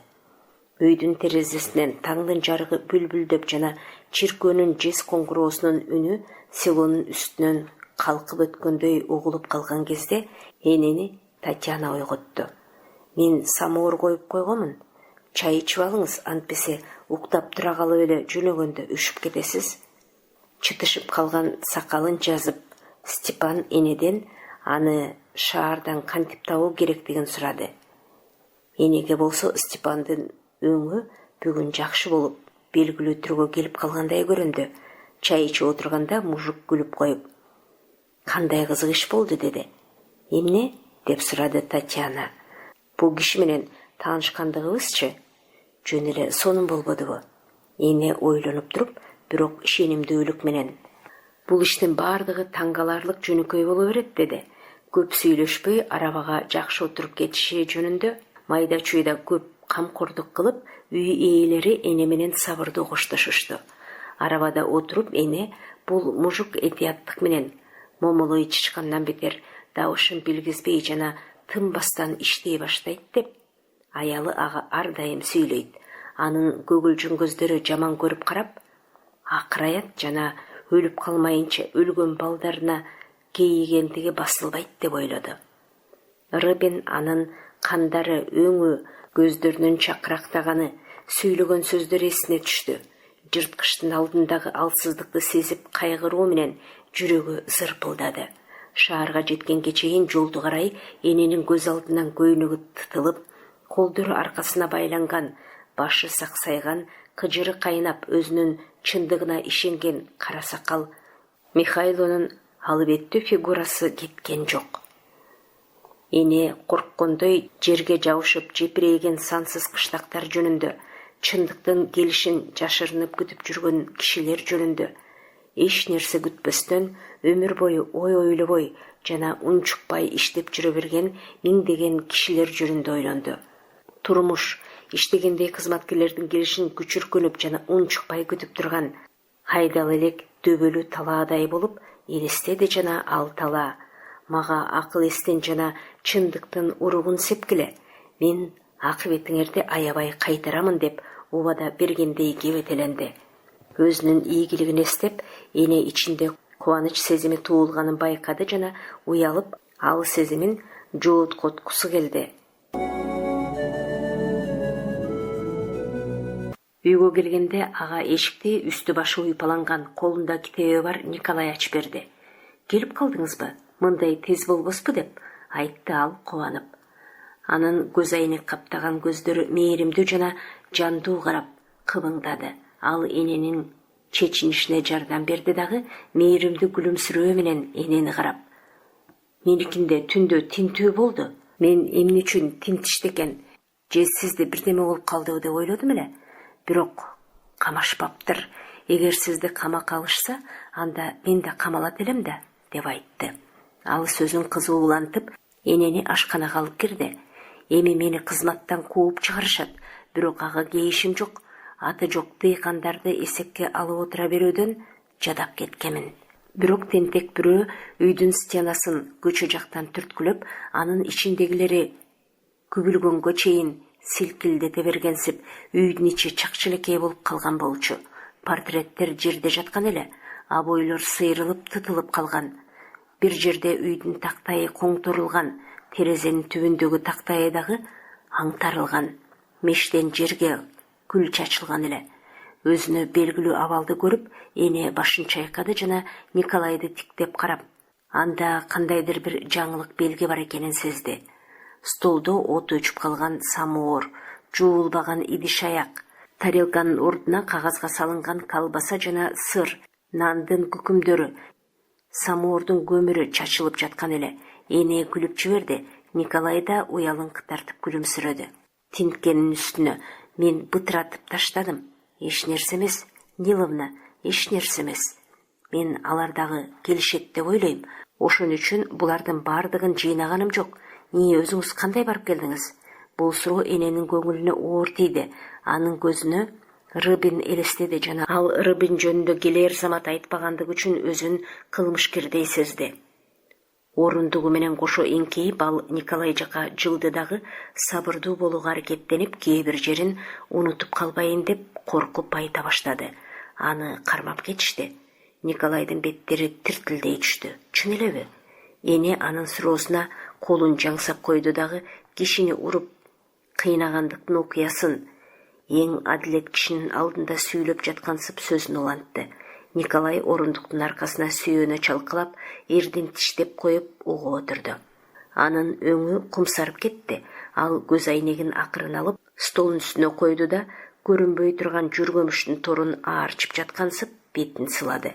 Үйдүн терезесинен таңдын жарыгы бүлбүлдөп жана чиркөөнүн жез коңгуроосунун үнү селонун үстүнөн калкып өткөндөй угулуп калган кезде энени Татьяна ойготту. Мен самовар коюп койгонмун. Чай ичип алыңыз, антпесе уктап тура калып эле жөнөгөндө үшүп кетесиз. Чытышып калган сакалын жазып, Степан энеден аны шаардан кантип табуу керектигин сурады. Энеге болсо Степандын өңү бүгүн жакшы болуп, белгилүү түргө келип калгандай көрүндү. Чай ичип отурганда мужик күлүп коюп: «Кандай кызык иш болду?» деди. «Эмне?» деп сурады Татьяна. «Бул киши менен таанышкандыгыбызчы?» «Жөн эле сонун болбодубу?» Эне ойлонуп туруп, бирок ишенимдүүлүк менен: «Бул иштин бардыгы таң каларлык жөнөкөй боло берет» деди. Көп сүйлөшпөй арабага жакшы отуруп кетиши жөнүндө майда чүйда көп камкордук кылып, үй ээлери эне менен сабырдуу коштошушту. Арабада отуруп эне бул мужик этияттык менен момолой чычкандан бетер добушын билгизбей жана тынбастан иштей баштайт деп аялы ага ар дайым сүйлөйт. Анын көгүлжүн көздөрү жаман көрүп карап, акыраят жана өлүп калмайынча өлгөн балдарына кейигендиги басылбайт деп ойлоду. Рыбин анын кандары, өңү, көздөрүнүн чакырактаганы, сүйлөгөн сөздөрү эсине түштү. Жырткычтын алдындагы алсыздыкты сезип кайгыруу менен жүрөгү зырпылдады. Шаарга жеткенге чейин жолду карай эненин көз алдынан көйнөгү тытылып, колдору аркасына байланган, башы саксайган, кыжыры кайнап өзүнүн чындыгына ишенген кара сакал Михайлонун албеттүү фигурасы кеткен жок. Эне корккондой жерге жабышып жепирейген сансыз кыштактар жөнүндө, чындыктын келишин жашырынып күтүп жүргөн кишилер жөнүндө, эч нерсе күтпөстөн өмүр бою ой ойлобой жана унчукпай иштеп жүрө берген миңдеген кишилер жөнүндө ойлонду. Турмуш иштегендей кызматкерлердин келишин күчүркөнүп жана унчукпай күтүп турган айдал элек дөбөлүү талаадай болуп элестеди жана ал талаа мага акыл эстен жана чындыктын уругун сепкиле, мен акыбетиңерди аябай кайтарамын деп убада бергендей кебетеленди. Өзүнүн ийгилигин эстеп, эне ичинде кубаныч сезими туулганын байкады жана уялып, ал сезимин жооткоткусу келди. Үйгө келгенде ага эшикти үстү башы уйпаланган, колунда китеби бар Николай ачып берди. «Келип калдыңызбы? Мындай тез болбоспу?» деп айтты ал кубанып. Анын көз айнек каптаган көздөрү мээримдүү жана жандуу карап кыбыңдады. Ал эненин чечинишине жардам берди дагы мээримдүү күлүмсүрөө менен энени карап: «Меникинде түндө тинтүү болду. Мен эмне үчүн тинтишти экен? Же сизде бирдеме болуп калдыбы деп ойлодум эле. Бирок камашпаптыр. Эгер сизди камакка алышса, анда мен да камалат элем да», деп айтты. Ал сөзүн кызуу улантып, энени ашканага алып кирди. «Эми мени кызматтан кууп чыгарышат, бирок ага кейишим жок. Аты жок дыйкандарды эсепке алып отура берүүдөн жадап кеткемин». Бирок тентек бирөө үйдүн стенасын көчө жактан түрткүлөп, анын ичиндегилери күбүлгөнгө чейин силкилдете бергенсип, үйдүн ичи чакчылекей болуп калган болчу. Портреттер жерде жаткан эле, обойлор сыйрылып тытылып калган. Бир жерде үйдүн тактайы коңторулган, терезенин түбүндөгү тактайы дагы аңтарылган. Мештен жерге күл чачылган эле. Өзүнө белгилүү абалды көрүп, эне башын чайкады жана Николайды тиктеп карап, анда кандайдыр бир жаңылык белги бар экенин сезди. Столдо от өчүп калган самоор, жуулбаган идиш аяк, тарелканын ордуна кагазга салынган колбаса жана сыр, нандын күкүмдөрү, самоордун көмүрү чачылып жаткан эле. Эне күлүп жиберди. Николай да уялыңкы тартып күлүмсүрөдү. «Тинткенин үстүнө мен бытыратып таштадым. Эч нерсе эмес, Ниловна, эч нерсе эмес. Мен алардагы келишет деп ойлойм. Ошон үчүн булардын бардыгын жыйнаганым жок. Эмне өзүңүз кандай барып келдиңиз?» Бул суроо эненин көңүлүнө оор тийди. Анын көзүнө Рыбин элестеди жана ал Рыбин жөнүндө келер замат айтпагандыгы үчүн өзүн кылмышкердей сезди. Орундугу менен кошо эңкейип, ал Николай жака жылды дагы сабырдуу болууга аракеттенип, кээ бир жерин унутуп калбайын деп коркуп айта баштады. Аны кармап кетишти. Николайдын беттери тиртилдей түштү. Чын элеби? Эне анын суроосуна колун жаңсап койду дагы кишини уруп кыйнагандыктын окуясын эң адилет кишинин алдында сүйлөп жаткансып сөзүн улантты. Николай орундуктун аркасына сүйөнө чалкалап, эрдин тиштеп коюп угуп отурду. Анын өңү кумсарып кетти. Ал көз айнегин акырын алып, столдун үстүнө койду да көрүнбөй турган жүргөмүштүн торун аарчып жаткансып бетин сылады.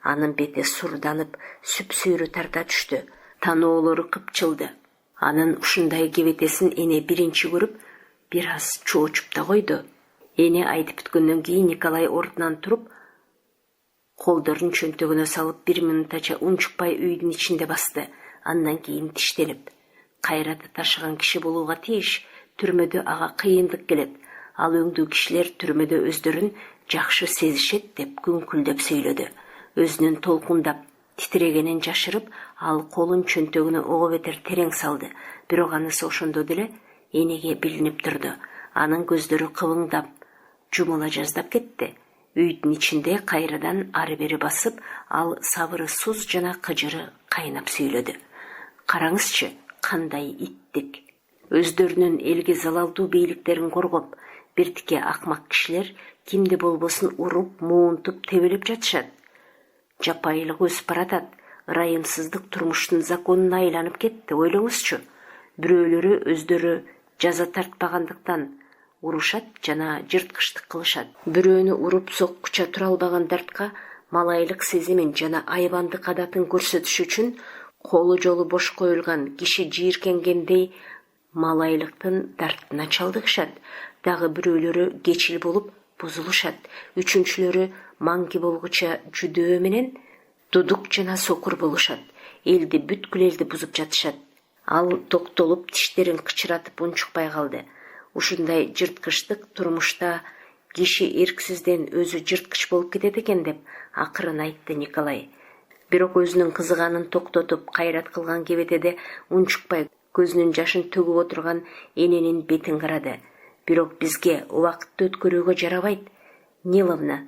Анын бети сурданып, сүп-сүйрү тарта түштү. Таноолору кыпчылды. Анын ушундай кебетесин эне биринчи көрүп, бир аз чоочуп да койду. Эне айтып бүткөндөн кийин Николай ордунан туруп, колдорун чөнтөгүнө салып 1 минутача унчукпай үйдүн ичинде басты. Андан кийин тиштелип, кайраты ташыган киши болууга тийиш, түрмөдө ага кыйындык келет. Ал өңдүү кишилер түрмөдө өздөрүн жакшы сезишет деп күңкүлдөп сүйлөдү. Өзүнүн толкундап титирегенин жашырып, ал колун чөнтөгүнө ого бетер терең салды. Бирок анысы ошондо деле энеге билинип турду. Анын көздөрү кыбыңдап, жумула жаздап кетти. Үйдүн ичинде кайрадан ары-бери басып, ал сабыры суз жана кыжыры кайнап сүйлөдү. Караңызчы, кандай иттик. Өздөрүнүн элге залалдуу бийликтерин коргоп, биртике акмак кишилер кимди болбосун уруп, муунтуп, тебелеп жатышат. Жапайылык өсүп баратат. Ырайымсыздык турмуштун законуна айланып кетти. Ойлоңузчу. Бирөөлөрү өздөрү жаза тартпагандыктан урушат жана жырткычтык кылышат. Бирөөнү уруп соккуча тура албаган дартка малайлык сезимин жана айбандык адатын көрсөтүш үчүн колу жолу бош коюлган киши жийиркенгендей малайлыктын дартына чалдыгышат. Дагы бирөөлөрү кечил болуп бузулушат. Үчүнчүлөрү маңки болгуча жүдөө менен дудук жана сокур болушат. Элди бүткүл элди бузуп жатышат. Ал токтолуп тиштерин кычыратып унчукпай калды. Ушундай жырткычтык турмушта киши эрксизден өзү жырткыч болуп кетет экен деп акырын айтты Николай. Бирок өзүнүн кызыганын токтотуп кайрат кылган кебетеде унчукпай көзүнүн жашын төгүп отурган эненин бетин карады. Бирок бизге убакытты өткөрүүгө жарабайт. Ниловна,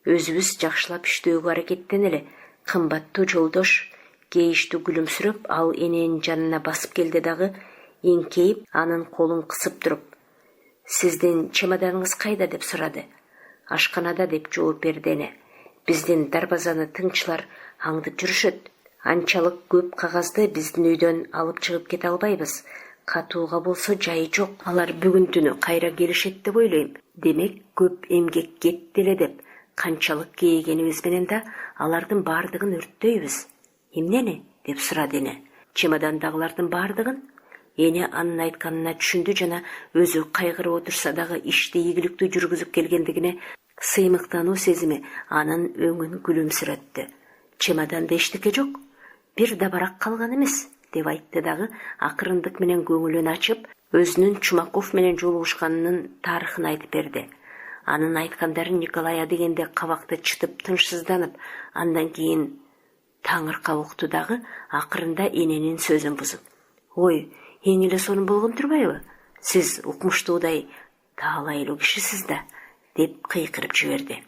өзүбүз жакшылап иштөөгө аракеттенели. Кымбаттуу жолдош, кейиштүү күлүмсүрөп, ал эненин жанына басып келди дагы, эңкейип, анын колун кысып туруп, «Сиздин чемоданыңыз кайда?» деп сурады. «Ашканада» деп жооп берди эне. «Биздин дарбазаны тыңчылар аңдып жүрүшөт. Анчалык көп кагазды биздин үйдөн алып чыгып кете албайбыз. Катууга болсо жайы жок. Алар бүгүн түнү кайра келишет деп ойлойм. Демек, көп эмгек кетти эле деп канчалык кейигенибиз менен да алардын баардыгын өрттөйбүз. Эмнени?» деп сурады эне. «Чемодандагылардын баардыгын?» Эне анын айтканына түшүндү жана өзү кайгырып отурса дагы ишти ийгиликтүү жүргүзүп келгендигине сыймыктануу сезими анын өңүн күлүмсүрөттү. «Чемоданда эчтеке жок. Бир да барак калган эмес», деп айтты дагы акырындык менен көңүлүн ачып, өзүнүн Чумаков менен жолугушканынын тарыхын айтып берди. Анын айткандарын Николай адегенде кабакты чытып тынчсызданып, андан кийин таңыркап укту дагы акырында эненин сөзүн бузуп: «Ой, эң эле сонун болгон турбайбы? Сиз укмуштуудай таалайлуу кишисиз да», деп кыйкырып жиберди.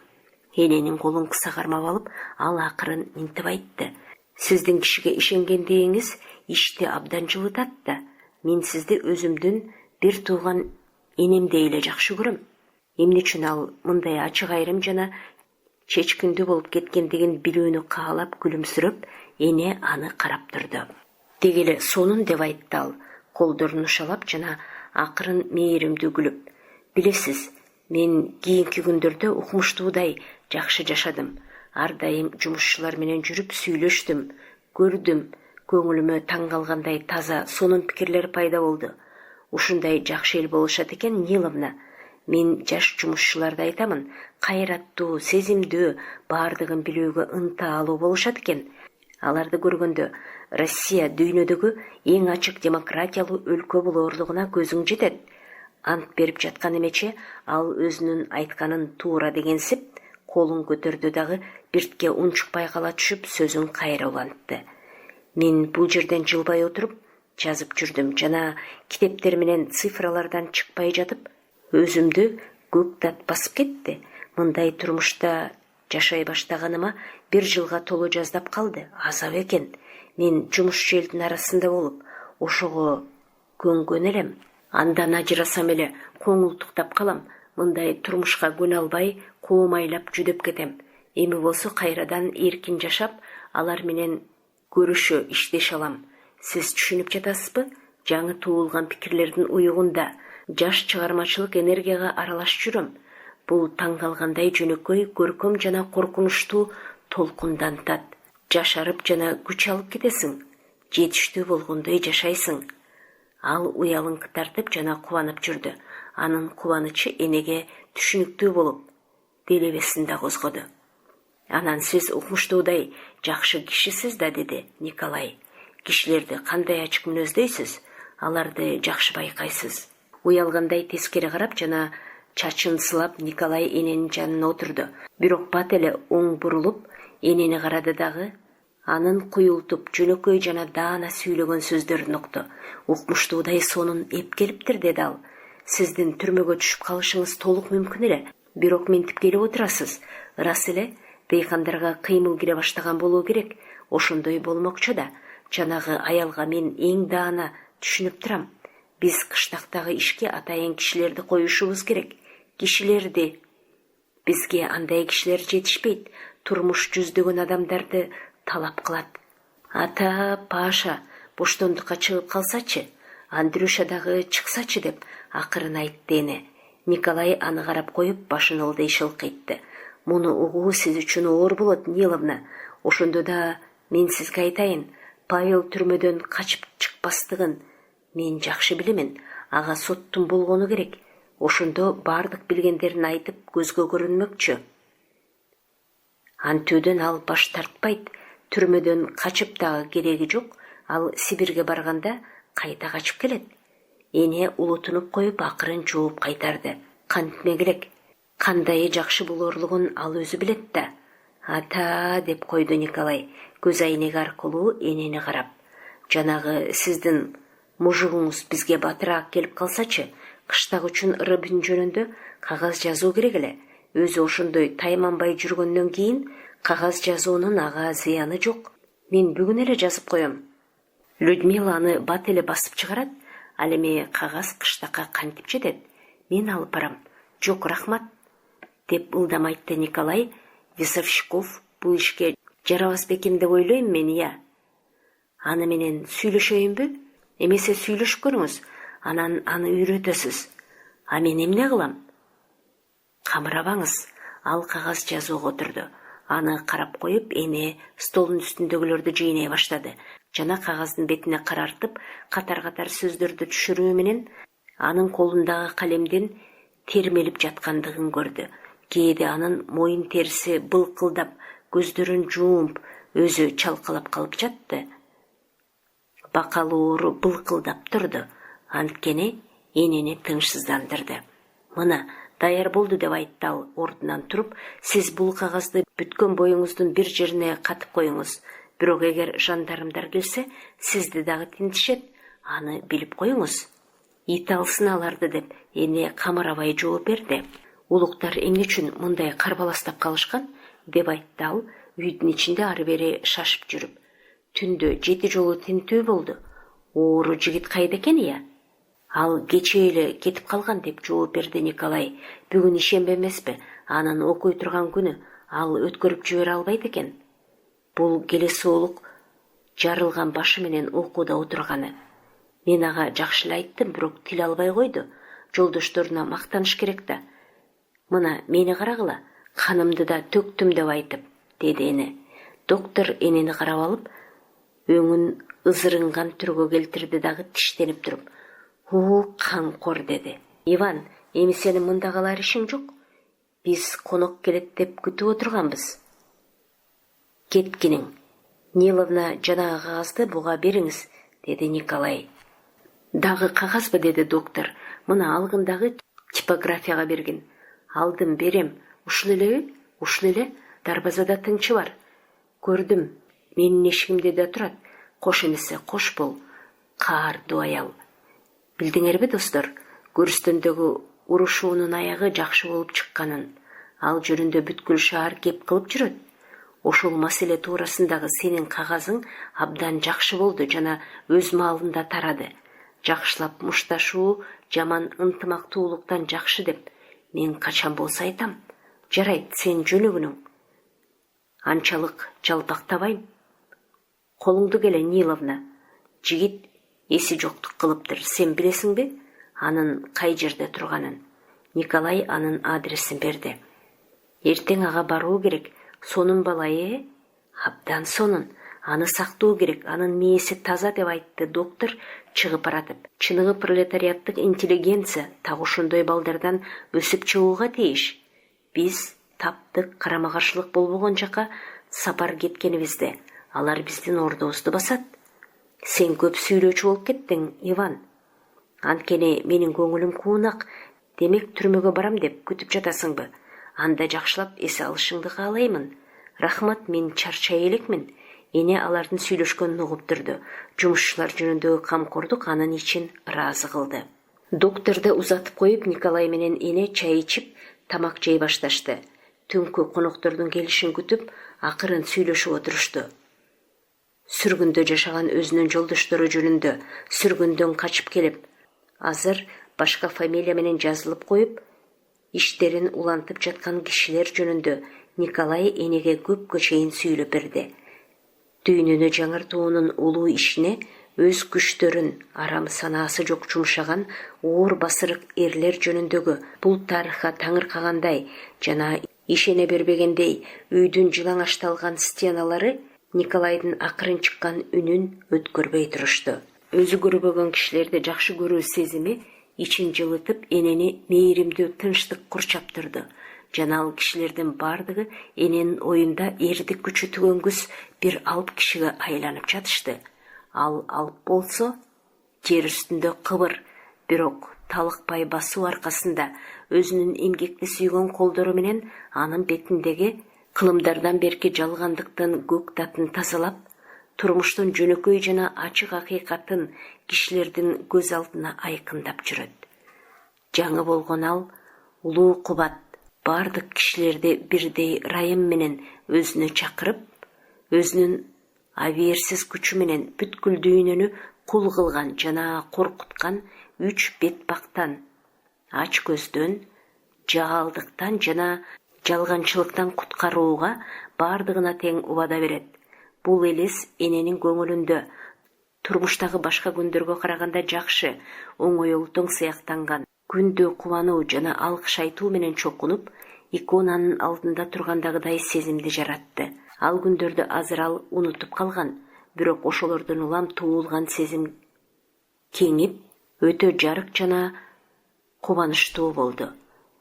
Эненин колун кыса кармап алып, ал акырын минтип айтты: «Сиздин кишиге ишенгендигиңиз ишти абдан жылытат да. Мен сизди өзүмдүн бир тууган энемдей эле жакшы көрөм. Эмне үчүн ал мындай ачык айрым жана чечкиндүү болуп кеткендигин билүүнү каалап күлүмсүрөп, эне аны карап турду. «Деги эле сонун», деп айтты ал, колдорун ушалап жана акырын мээримдүү күлүп. «Билесиз, мен кийинки күндөрдө укмуштуудай жакшы жашадым. Ар дайым жумушчулар менен жүрүп сүйлөштүм, көрдүм. Көңүлүмө таң калгандай таза, сонун пикирлер пайда болду. Ушундай жакшы эл болушат экен, Ниловна. Мен жаш жумушчуларды айтамын, кайраттуу, сезимдүү, баардыгын билүүгө ынтаалуу болушат экен. Аларды көргөндө Россия дүйнөдөгү эң ачык демократиялуу өлкө болоорлугуна көзүң жетет». Ант берип жаткан эмече ал өзүнүн айтканын туура дегенсип, колун көтөрдү дагы биртке унчукпай кала түшүп сөзүн кайра улантты. «Мен бул жерден жылбай отуруп жазып жүрдүм жана китептер менен цифралардан чыкпай жатып өзүмдү көк дат басып кетти. Мындай турмушта жашай баштаганыма 1 жылга толо жаздап калды. Азап экен. Мен жумушчу элдин арасында болуп, ошого көнгөн элем. Андан ажырасам эле коңултуктап калам. Мындай турмушка көнө албай, коомайлап жүдөп кетем. Эми болсо кайрадан эркин жашап, алар менен көрүшө, иштеше алам. Сиз түшүнүп жатасызбы? Жаңы туулган пикирлердин уюгунда жаш чыгармачылык энергияга аралашып жүрөм. Бул таң калгандай жөнөкөй, көркөм жана коркунучтуу толкундантат. Жашарып жана күч алып кетесиң. Жетиштүү болгондой жашайсың. Ал уялыңкы тартып жана кубанып жүрдү. Анын кубанычы энеге түшүнүктүү болуп, делебесин да козгоду. Анан сиз укмуштуудай жакшы кишисиз да, деди Николай. Кишилерди кандай ачык мүнөздөйсүз, аларды жакшы байкайсыз. Уялгандай тескери карап жана чачын сылап Николай эненин жанына отурду. Бирок бат эле оң бурулуп, энени карады дагы, анын куюлтуп жөнөкөй жана даана сүйлөгөн сөздөрүн укту. Укмуштуудай сонун эп келиптир, деди ал. Сиздин түрмөгө түшүп калышыңыз толук мүмкүн эле. Бирок ментип келип отурасыз. Ырас эле, дыйкандарга кыймыл кире баштаган болуу керек. Ошондой болмокчу да. Жанагы аялга мен эң даана түшүнүп турам. Биз кыштактагы ишке атайын кишилерди коюшубуз керек. Кишилерди. Бизге андай кишилер жетишпейт. Турмуш жүздөгөн адамдарды талап кылат. Ата, Паша, боштондукка чыгып калсачы, Андрюша дагы чыксачы деп акырын айтты эне. Николай аны карап коюп, башын ылдый шылкыйтты. Муну угуу сиз үчүн оор болот, Ниловна. Ошондо да мен сизге айтайын, Павел түрмөдөн качып чыкпастыгын мен жакшы билемин. Ага соттун болгону керек. Ошондо бардык билгендерин айтып көзгө көрүнмөкчү. Антүүдөн ал баш тартпайт. Түрмөдөн качып дагы кереги жок. Ал Сибирге барганда кайта качып келет. Эне улутунуп коюп акырын жооп кайтарды. Кантме керек? Кандай жакшы болорлугун ал өзү билет да. Ата, деп койду Николай, көз айнеги аркылуу энени карап. Жанагы сиздин мужугуңуз бизге батыраак келип калсачы, кыштак үчүн ыры бүн жөнүндө кагаз жазуу керек эле. Өзү ошондой тайманбай жүргөндөн кийин кагаз жазуунун ага зыяны жок. Мен бүгүн эле жазып коем. Людмила аны бат эле басып чыгарат. Ал эми кагаз кыштакка кантип жетет? Мен алып барам. Жок, рахмат, деп ылдам айтты Николай. Весовщиков бул ишке жарабас бекен деп ойлойм мен, ия. Аны менен сүйлөшөйүнбү? Эмесе сүйлөшүп көрүңүз, анан аны үйрөтөсүз. А мен эмне кылам? Камырабаңыз. Ал кагаз жазууга отурду. Аны карап коюп, эне столдун үстүндөгүлөрдү жыйнай баштады. Жана кагаздын бетине карартып, катар-катар сөздөрдү түшүрүү менен анын колундагы калемдин термелип жаткандыгын көрдү. Кээде анын моюн териси былкылдап, көздөрүн жумуп, өзү чалкалап калып жатты. Бакал оору былкылдап турду. Анткени энени тынчсыздандырды. Мына, даяр болду, деп айтты ал ордунан туруп. Сиз бул кагазды бүткөн боюңуздун бир жерине катып коюңуз. Бирок эгер жандармдар келсе, сизди дагы тинтишет. Аны билип коюңуз. Ит алсын аларды, деп эне камырабай жооп берди. Улуктар эмне үчүн мындай карбаластап калышкан, деп айтты ал, үйдүн ичинде ары бери шашып жүрүп. Түндө 7 жолу тинтүү болду. Оору жигит кайда экен, ия? Ал кече эле кетип калган, деп жооп берди Николай. Бүгүн ишембе эмеспи? Анын окуй турган күнү. Ал өткөрүп жибере албайт экен. Бул келесоолук жарылган башы менен окууда отурганы. Мен ага жакшы эле айттым, бирок тил албай койду. Жолдошторуна мактаныш керек да. Мына мени карагыла, канымды да төктүм деп айтып, деди эне. Доктор энени карап алып, өңүн ызырынган түргө келтирди дагы тиштенип туруп. Камкор, деди. Иван, эми сенин мында калар ишиң жок. Биз конок келет деп күтүп отурганбыз. Кеткиниң. Ниловна, жанагы кагазды буга бериңиз, деди Николай. Дагы кагазбы, деди доктор. Мына алгындагы типографияга бергин. Алдым, берем. Ушул элеби? Ушул эле. Дарбазада тыңчы бар. Көрдүм. Менин эшигимде да турат. Кош эмесе, кош бол. Каардуу аял. Билдиңерби, достор? Көрүстөндөгү урушуунун аягы жакшы болуп чыкканын. Ал жөнүндө бүткүл шаар кеп кылып жүрөт. Ошол маселе туурасындагы сенин кагазың абдан жакшы болду жана өз маалында тарады. Жакшылап мушташуу жаман ынтымактуулуктан жакшы деп мен качан болсо айтам. Жарайт, сен жөнөгүнүң. Анчалык жалпактабайм. Колуңду келе, Ниловна. Жигит эси жоктук кылыптыр. Сен билесиңби анын кай жерде турганын? Николай анын адресин берди. Эртең ага баруу керек. Сонун бала, Абдан сонун. Аны сактоо керек, анын мээси таза деп айтты доктор чыгып баратып. Чыныгы пролетариаттык интеллигенция так ошондой балдардан өсүп чыгууга тийиш. Биз таптык карама-каршылык болбогон жака сапар кеткенибизде алар биздин ордубузду басат. Сен көп сүйлөөчү болуп кеттиң, Иван. Анткени менин көңүлүм куунак. Демек түрмөгө барам деп күтүп жатасыңбы? Анда жакшылап эсе алышыңды каалаймын. Рахмат, мен чарчай элекмин. Эне алардын сүйлөшкөнүн угуп турду. Жумушчулар жөнүндөгү камкордук анын ичин ыраазы кылды. Докторду узатып коюп, Николай менен эне чай ичип, тамак жей башташты. Түнкү коноктордун келишин күтүп, акырын сүйлөшүп отурушту. Сүргүндө жашаган өзүнүн жолдоштору жөнүндө, сүргүндөн качып келип, азыр башка фамилия менен жазылып коюп, иштерин улантып жаткан кишилер жөнүндө Николай энеге көпкө чейин сүйлөп берди. Дүйнөнү жаңыртуунун улуу ишине өз күчтөрүн арам санаасы жок жумшаган оор басырык эрлер жөнүндөгү бул тарыхка таңыркагандай жана ишене бербегендей үйдүн жылаңашталган стеналары Николайдын акырын чыккан үнүн өткөрбөй турушту. Өзү көрбөгөн кишилерди жакшы көрүү сезими ичин жылытып, энени мээримдүү тынчтык курчап турду. Жана ал кишилердин бардыгы эненин оюнда эрдик күчү түгөнгүс бир алып кишиге айланып жатышты. Ал алып болсо, жер үстүндө кыбыр, бирок талыкпай басуу аркасында өзүнүн эмгекти сүйгөн колдору менен анын бетиндеги кылымдардан берки жалгандыктын көк татын тазалап, турмуштун жөнөкөй жана ачык акыйкатын кишилердин көз алдына айкындап жүрөт. Жаңы болгон ал улуу кубат бардык кишилерди бирдей ырайым менен өзүнө чакырып, өзүнүн абийирсиз күчү менен бүткүл дүйнөнү кул кылган жана коркуткан 3 бетбактан, ач көздөн, жаалдыктан жана жалганчылыктан куткарууга бардыгына тең убада берет. Бул элес эненин көңүлүндө турмуштагы башка күндөргө караганда жакшы, оңоюлтуң сыяктанган, күндө кубануу жана алкыш айтуу менен чокунуп, иконанын алдында тургандагыдай сезимди жаратты. Ал күндөрдү азыр ал унутуп калган, бирок ошолордон улам туулган сезим кеңип, өтө жарык жана кубанычтуу болду.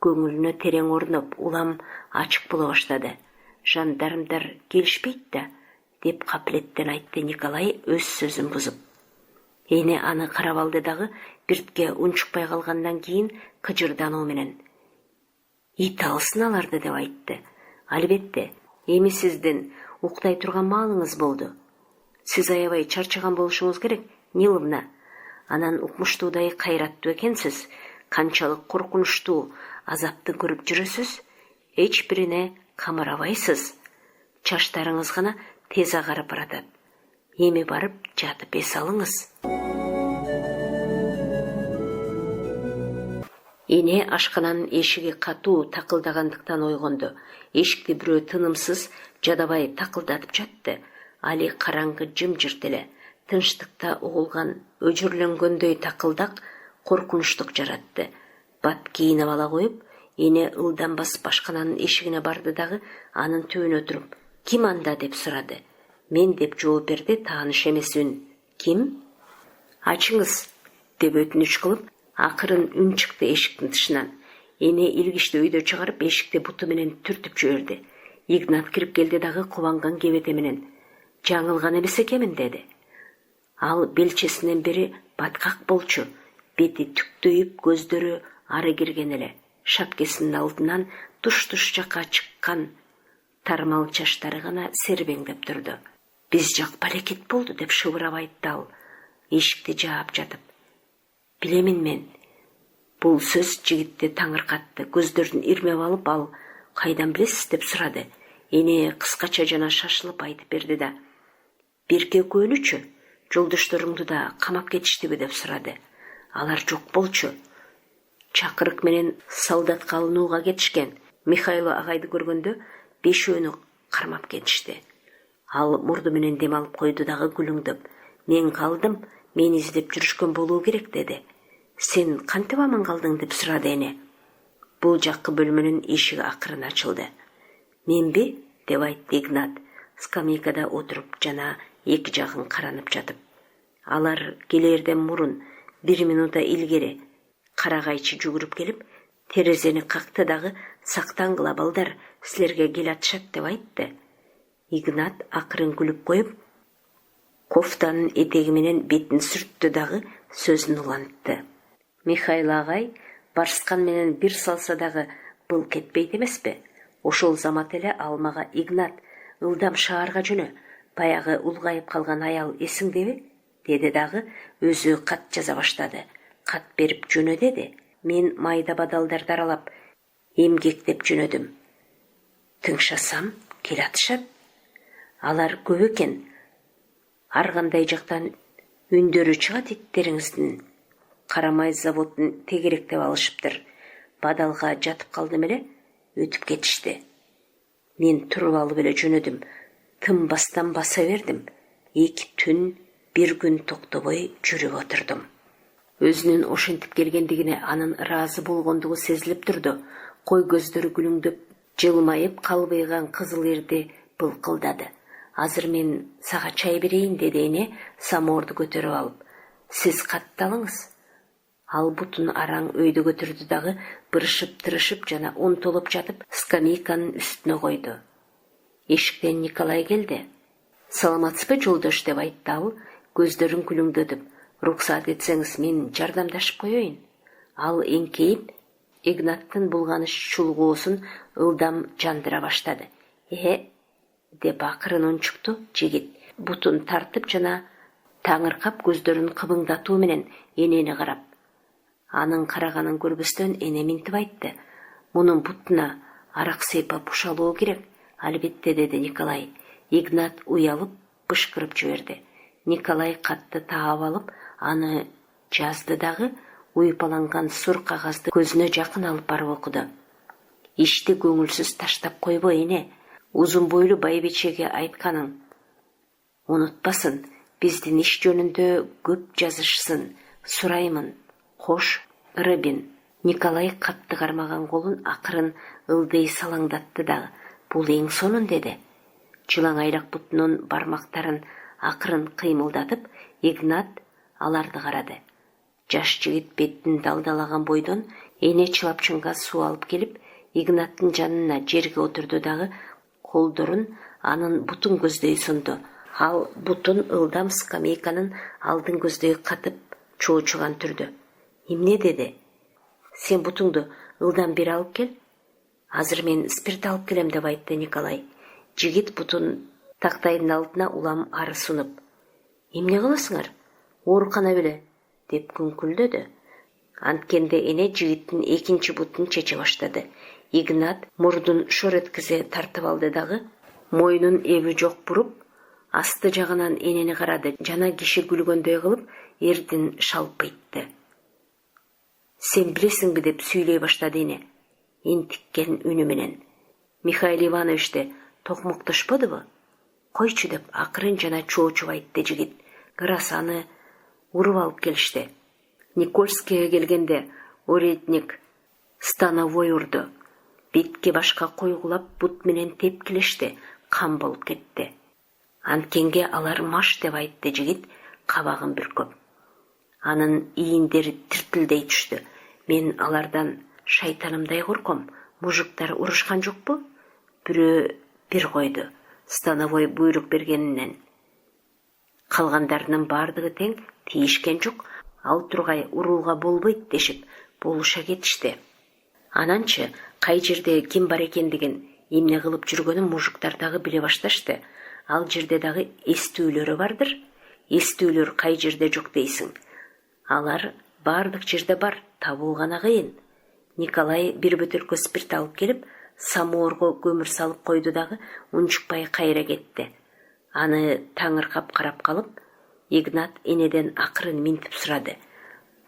Көңүлүнө терең орноп, улам ачык боло баштады. Жандармдар келишпейт да, деп капилеттен айтты Николай өз сөзүн бузуп. Эне аны карап алды дагы биртке унчукпай калгандан кийин кыжырдануу менен: "Ит алсын аларды" деп айтты. "Албетте, эми сиздин уктай турган маалыңыз болду. Сиз аябай чарчаган болушуңуз керек, Ниловна. Анан укмуштуудай кайраттуу экенсиз. Канчалык коркунучтуу азапты көрүп жүрөсүз, эч бирине камырабайсыз. Чачтарыңыз гана тез агарып баратат. Эми барып жатып эс алыңыз." Эне ашкананын эшиги катуу такылдагандыктан ойгонду. Эшикти бирөө тынымсыз жадабай такылдатып жатты. Али караңгы жымжырт эле. Тынчтыкта угулган өжүрлөнгөндөй такылдак коркунучтук жаратты. Бат кийинип ала коюп, эне ылдам басып ашкананын эшигине барды дагы анын түбүнө туруп: "Ким анда?" деп сурады. "Мен" деп жооп берди тааныш эмес үн. "Ким?" "Ачыңыз" деп өтүнүч кылып, акырын үн чыкты эшиктин тышынан. Эне илгичти өйдө чыгарып, эшикти буту менен түртүп жиберди. Игнат кирип келди дагы кубанган кебете менен: "Жаңылган эмес экенмин" деди. Ал белчесинен бери баткак болчу, бети түктөйүп, көздөрү ары кирген эле. Шапкесинин алдынан туш-туш жака чыккан тармал чачтары гана сербеңдеп турду. "Биз жак балекет болду" деп шыбырап айтты ал, эшикти жаап жатып. "Билемин мен." Бул сөз жигитти таңыркатты. Көздөрүн ирмеп алып, ал "Кайдан билесиз?" деп сурады. Эне кыскача жана шашылып айтып берди да: "Бирке экөөнүчү, жолдошторуңду да камап кетиштиби?" деп сурады. "Алар жок болчу. Чакырык менен солдатка алынууга кетишкен. Михайло агайды көргөндө бешөөнү кармап кетишти." Ал мурду менен дем алып койду дагы күлүңдөп: "Мен калдым, мени издеп жүрүшкөн болуу керек" деди. "Сен кантип аман калдың?" деп сурады эне. Бул жаккы бөлмөнүн эшиги акырын ачылды. Менби? Деп айтты Игнат, скамейкада отуруп жана эки жагын каранып жатып. Алар келерден мурун 1 минута илгери карагайчы жүгүрүп келип, терезени какты дагы сактангыла балдар, силерге келатышат деп айтты. Игнат акырын күлүп коюп, кофтанын этеги менен бетин сүрттү дагы сөзүн улантты. Михаил агай барскан менен бир салса дагы бул кетпейт эмеспи? Ошол замат эле ал мага Игнат, ылдам шаарга жөнө, баягы улгайып калган аял эсиңдеби? Деди дагы өзү кат жаза баштады. Кат берип жөнө деди. Мен майда бадалдарды аралап, эмгектеп жөнөдүм. Тыңшасам, келатышат. Алар көп экен. Ар кандай жактан үндөрү чыгат иттериңиздин. Карамай заводун тегеректеп алышыптыр. Бадалга жатып калдым эле, өтүп кетишти. Мен туруп алып эле жөнөдүм. Тынбастан баса бердим. 2 түн, 1 күн токтобой жүрүп отурдум. Өзүнүн ошентип келгендигине анын ыраазы болгондугу сезилип турду. Кой көздөрү күлүңдөп, жылмайып калбыйган кызыл эрди былкылдады. Азыр мен сага чай берейин, деди эне самоорду көтөрүп алып. Сиз катталыңыз. Ал бутун араң өйдө көтөрдү дагы бырышып-тырышып жана онтолуп жатып скамейканын үстүнө койду. Эшиктен Николай келди. Саламатсызбы, жолдош, деп айтты ал, көздөрүн күлүңдөтүп. Руксат этсеңиз, мен жардамдашып коеюн. Ал эңкейип, Игнаттын булганыш чулгоосун ылдам жандыра баштады. Деп акырын унчукту жигит. Бутун тартып жана таңыркап көздөрүн кыбыңдатуу менен энени карап. Анын караганын көрбөстөн эне минтип айтты. Мунун бутуна арак сыйпап ушалуу керек. Албетте, деди Николай. Игнат уялып бышкырып жиберди. Николай катты таап алып, аны жазды дагы уйпаланган сур кагазды көзүнө жакын алып барып окуду. Ишти көңүлсүз таштап койбо, эне. Узун бойлуу байбичеге айтканың унутпасын, биздин иш жөнүндө көп жазышсын, сураймын. Кош, Рыбин. Николай катты кармаган колун акырын ылдый салаңдатты дагы. Бул эң сонун, деди. Жылаңайлак бутунун бармактарын акырын кыймылдатып, Игнат аларды карады. Жаш жигит беттин далдалаган бойдон эне чылапчынга суу алып келип, Игнаттын жанына жерге отурду дагы колдорун анын бутун көздөй сунду. Ал бутун ылдам скамейканын алдын көздөй катып чоочуган түрдө. Эмне, деди? Сен бутуңду ылдам бери алып кел. Азыр мен спирт алып келем, деп айтты Николай. Жигит бутун тактайдын алдына улам ары сунуп. Эмне кыласыңар? Оорукана беле, деп күңкүлдөдү. Анткенде эне жигиттин экинчи бутун чече баштады. Игнат мурдун шор эткизе тартып алды дагы, мойнун эби жок буруп, асты жагынан энени карады жана киши күлгөндөй кылып эрдин шалпыйтты. Сен билесиңби, деп сүйлөй баштады эне, интиккен үнү менен. Михаил Ивановичте токмоктошподубу? Койчу, деп акырын жана чоочуп айтты жигит. Ырас аны уруп алып келишти. Никольскийге келгенде уредник становой урду. Бетке башка койгулап бут менен тепкилешти, кан болуп кетти. Анткенге алар маш, деп айтты жигит, кабагын бүркөп. Анын ийиндери тиртилдей түштү. Мен алардан шайтанымдай корком. Мужиктар урушкан жокпу? Бирөө бир койду, становой буйрук бергенинен. Калгандарынын бардыгы тең тийишкен жок. Ал тургай урууга болбойт дешип, болуша кетишти. Ананчы кай жерде ким бар экендигин, эмне кылып жүргөнүн мужиктар дагы биле башташты. Ал жерде дагы эстүүлөрү бардыр. Эстүүлөр кай жерде жок дейсиң? Алар бардык жерде бар, табуу гана кыйын. Николай бир бөтөлкө спирт алып келип, самоорго көмүр салып койду дагы унчукпай кайра кетти. Аны таңыркап карап калып, Игнат энеден акырын минтип сурады.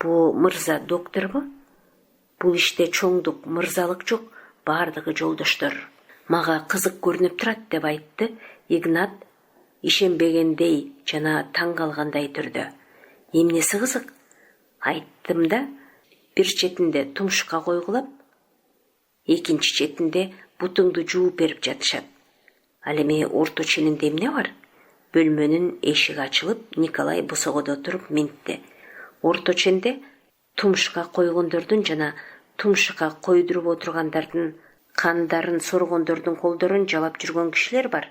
Бу мырза докторбу? Бул иште чоңдук, мырзалык жок, бардыгы жолдоштор. Мага кызык көрүнүп турат, деп айтты Игнат ишенбегендей жана таң калгандай түрдө. Эмнеси кызык? Айттым да, бир четинде тумшукка койгулап, экинчи четинде бутуңду жууп берип жатышат. Ал эми орто ченинде эмне бар? Бөлмөнүн эшиги ачылып, Николай босогодо туруп минтти. Орто ченде тумшукка койгондордун жана тумшукка койдуруп отургандардын кандарын соргондордун колдорун жалап жүргөн кишилер бар.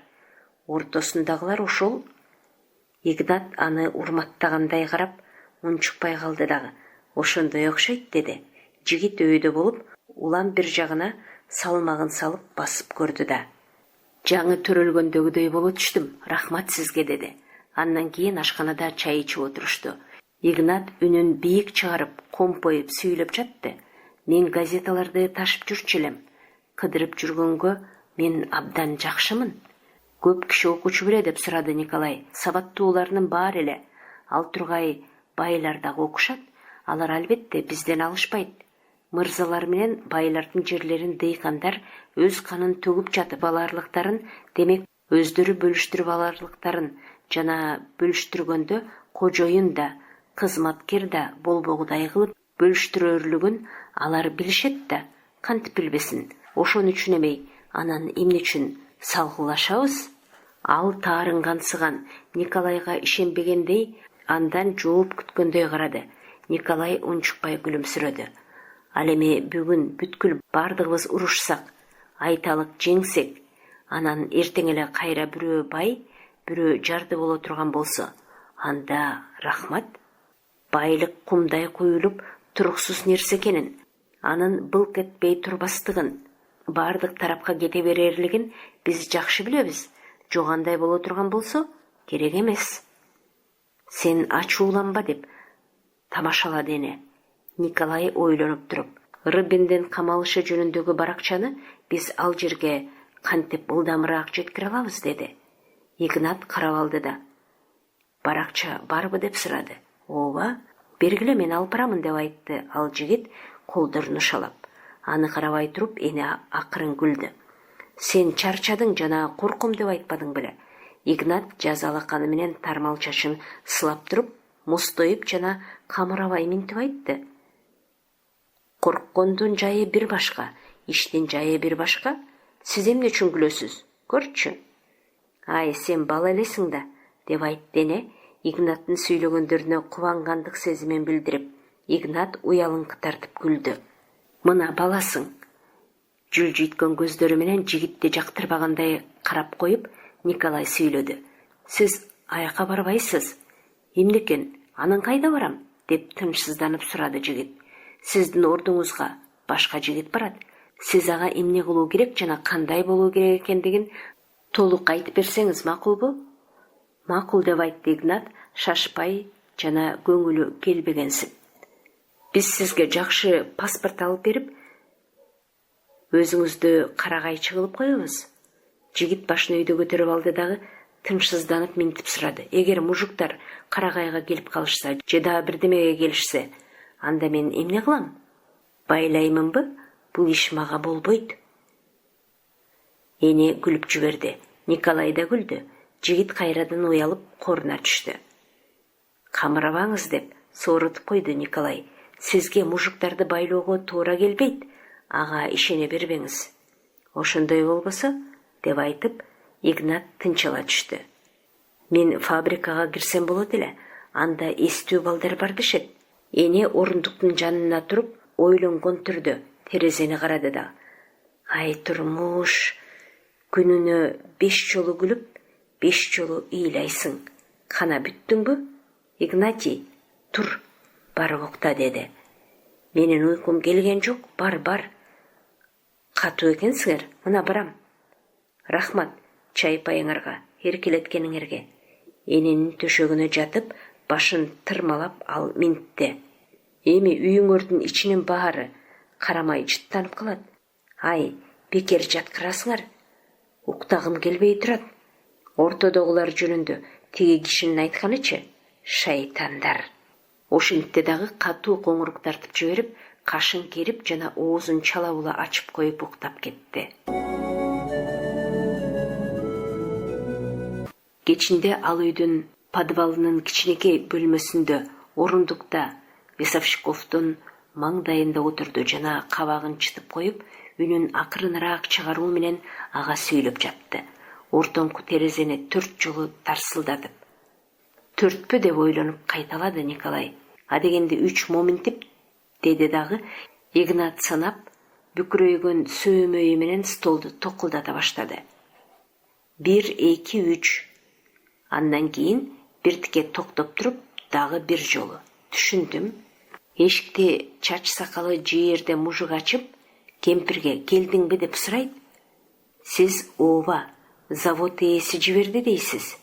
Ортосундагылар ошол. Игнат аны урматтагандай карап, унчукпай калды дагы. Ошондой окшойт деди. Жигит өйдө болуп, улам бир жагына салмагын салып басып көрдү да. Жаңы төрөлгөндөгүдөй боло түштүм. Рахмат сизге деди. Андан кийин ашканада чай ичип отурушту. Игнат үнүн бийик чыгарып, компоюп сүйлөп жатты. Мен газеталарды ташып жүрчү элем. Кыдырып жүргөнгө мен абдан жакшымын. Көп киши окучу беле деп сурады Николай. Сабаттууларынын баары эле. Ал тургай байлар дагы окушат. Алар албетте бизден алышпайт. Мырзалар менен байлардын жерлерин дыйкандар өз канын төгүп жатып аларлыктарын, демек өздөрү бөлүштүрүп аларлыктарын жана бөлүштүргөндө кожоюн да, кызматкер да болбогудай кылып бөлүштүрөрлүгүн алар билишет да, кантип билбесин. Ошон үчүн эмей, анан эмне үчүн салгылашабыз? Ал таарынгансыган Николайга ишенбегендей, андан жооп күткөндөй карады. Николай унчукпай күлүмсүрөдү. Ал эми бүгүн бүткүл бардыгыбыз урушсак, айталык жеңсек, анан эртең эле кайра бирөө бай, бирөө жарды боло турган болсо, анда рахмат. Байлык кумдай куюлуп туруксуз нерсе экенин, анын былк этпей турбастыгын, бардык тарапка кете берерлигин биз жакшы билебиз. Жогандай боло турган болсо, керек эмес. Сен ачууланба деп тамашалады эне. Николай ойлонуп туруп, Рыбиндин камалышы жөнүндөгү баракчаны биз ал жерге кантип ылдамыраак жеткире алабыз деди. Игнат карап алды да. Баракча барбы деп сурады. Ооба, бергиле мен алып барамын деп айтты ал жигит колдорун ушалап. Аны карабай туруп эне акырын күлдү. Сен чарчадың жана корком деп айтпадың беле? Игнат жазалаканы менен тармал чачын сылап туруп, мустоюп жана камырабай минтип айтты. Корккондун жайы бир башка, иштин жайы бир башка. Сиз эмне үчүн күлөсүз? Көрчү. Ай, сен бала элесиң да, деп айтты эне, Игнаттын сүйлөгөндөрүнө кубангандык сезимен билдирип. Игнат уялыңкы тартып күлдү. Мына баласың. Жүлжүйткөн көздөрү менен жигитти жактырбагандай карап коюп, Николай сүйлөдү. Сиз аяка барбайсыз. Эмнекен, анан кайда барам? Деп тынчсызданып сурады жигит. Сиздин ордуңузга башка жигит барат. Сиз ага эмне кылуу керек жана кандай болуу керек экендигин толук айтып берсеңиз макулбу? Макул деп айтты Игнат, шашпай жана көңүлү келбегенсип. Биз сизге жакшы паспорт алып берип, өзүңүздү карагайчы кылып коебуз. Жигит башын өйдө көтөрүп алды дагы тынчсызданып минтип сурады. Эгер мужуктар карагайга келип калышса, же дагы бирдемеге келишсе, анда мен эмне кылам? Байлаймынбы? Бул иш мага болбойт. Эне күлүп жиберди. Николай да күлдү. Жигит кайрадан уялып коруна түштү. Камырабаңыз деп соорутуп койду Николай. Сизге мужуктарды байлоого туура келбейт. Ага ишене бербеңиз. Ошондой болбосо, деп айтып, Игнат тынчыла түштү. Мен фабрикага кирсем болот эле, анда эстүү балдар бар дешет. Эне орундуктун жанына туруп, ойлонгон түрдө терезени карады да. Ай турмуш, күнүнө 5 жолу күлүп, 5 жолу ыйлайсың. Кана бүттүңбү? Игнатий, тур, барып укта деди. Менин уйкум келген жок, бар. Катуу экенсиңер, мына барам. Рахмат, чай пайыңарга, эркелеткениңерге. Эненин төшөгүнө жатып, башын тырмалап ал минтти. Эми үйүңөрдүн ичинин баары карамай жыттанып калат. Ай, бекер жаткырасыңар. Уктагым келбей турат. Ортодогулар жөнүндө тиги кишинин айтканычы, шайтандар. Ошентте дагы катуу коңурук тартып жиберип, кашын керип жана оозун чала-була ачып коюп уктап кетти. Кечинде ал үйдүн подвалынын кичинекей бөлмөсүндө орундукта Весовщиковдун маңдайында отурду жана кабагын чытып коюп, үнүн акырыныраак чыгаруу менен ага сүйлөп жатты. Ортоңку терезени 4 жолу тарсылдатып. 4пү деп ойлонуп кайталады Николай. Адегенде 3 моминтип, деди дагы. Игнат санап, бүкүрөйгөн сөөмөйү менен столду токулдата баштады. 1, 2, 3. Андан кийин биртике токтоп туруп, дагы 1 жолу. Түшүндүм. Эшикти чач сакалы жээрде мужук ачып, кемпирге келдиңби деп сурайт. Сиз ооба, завод ээси жиберди дейсиз.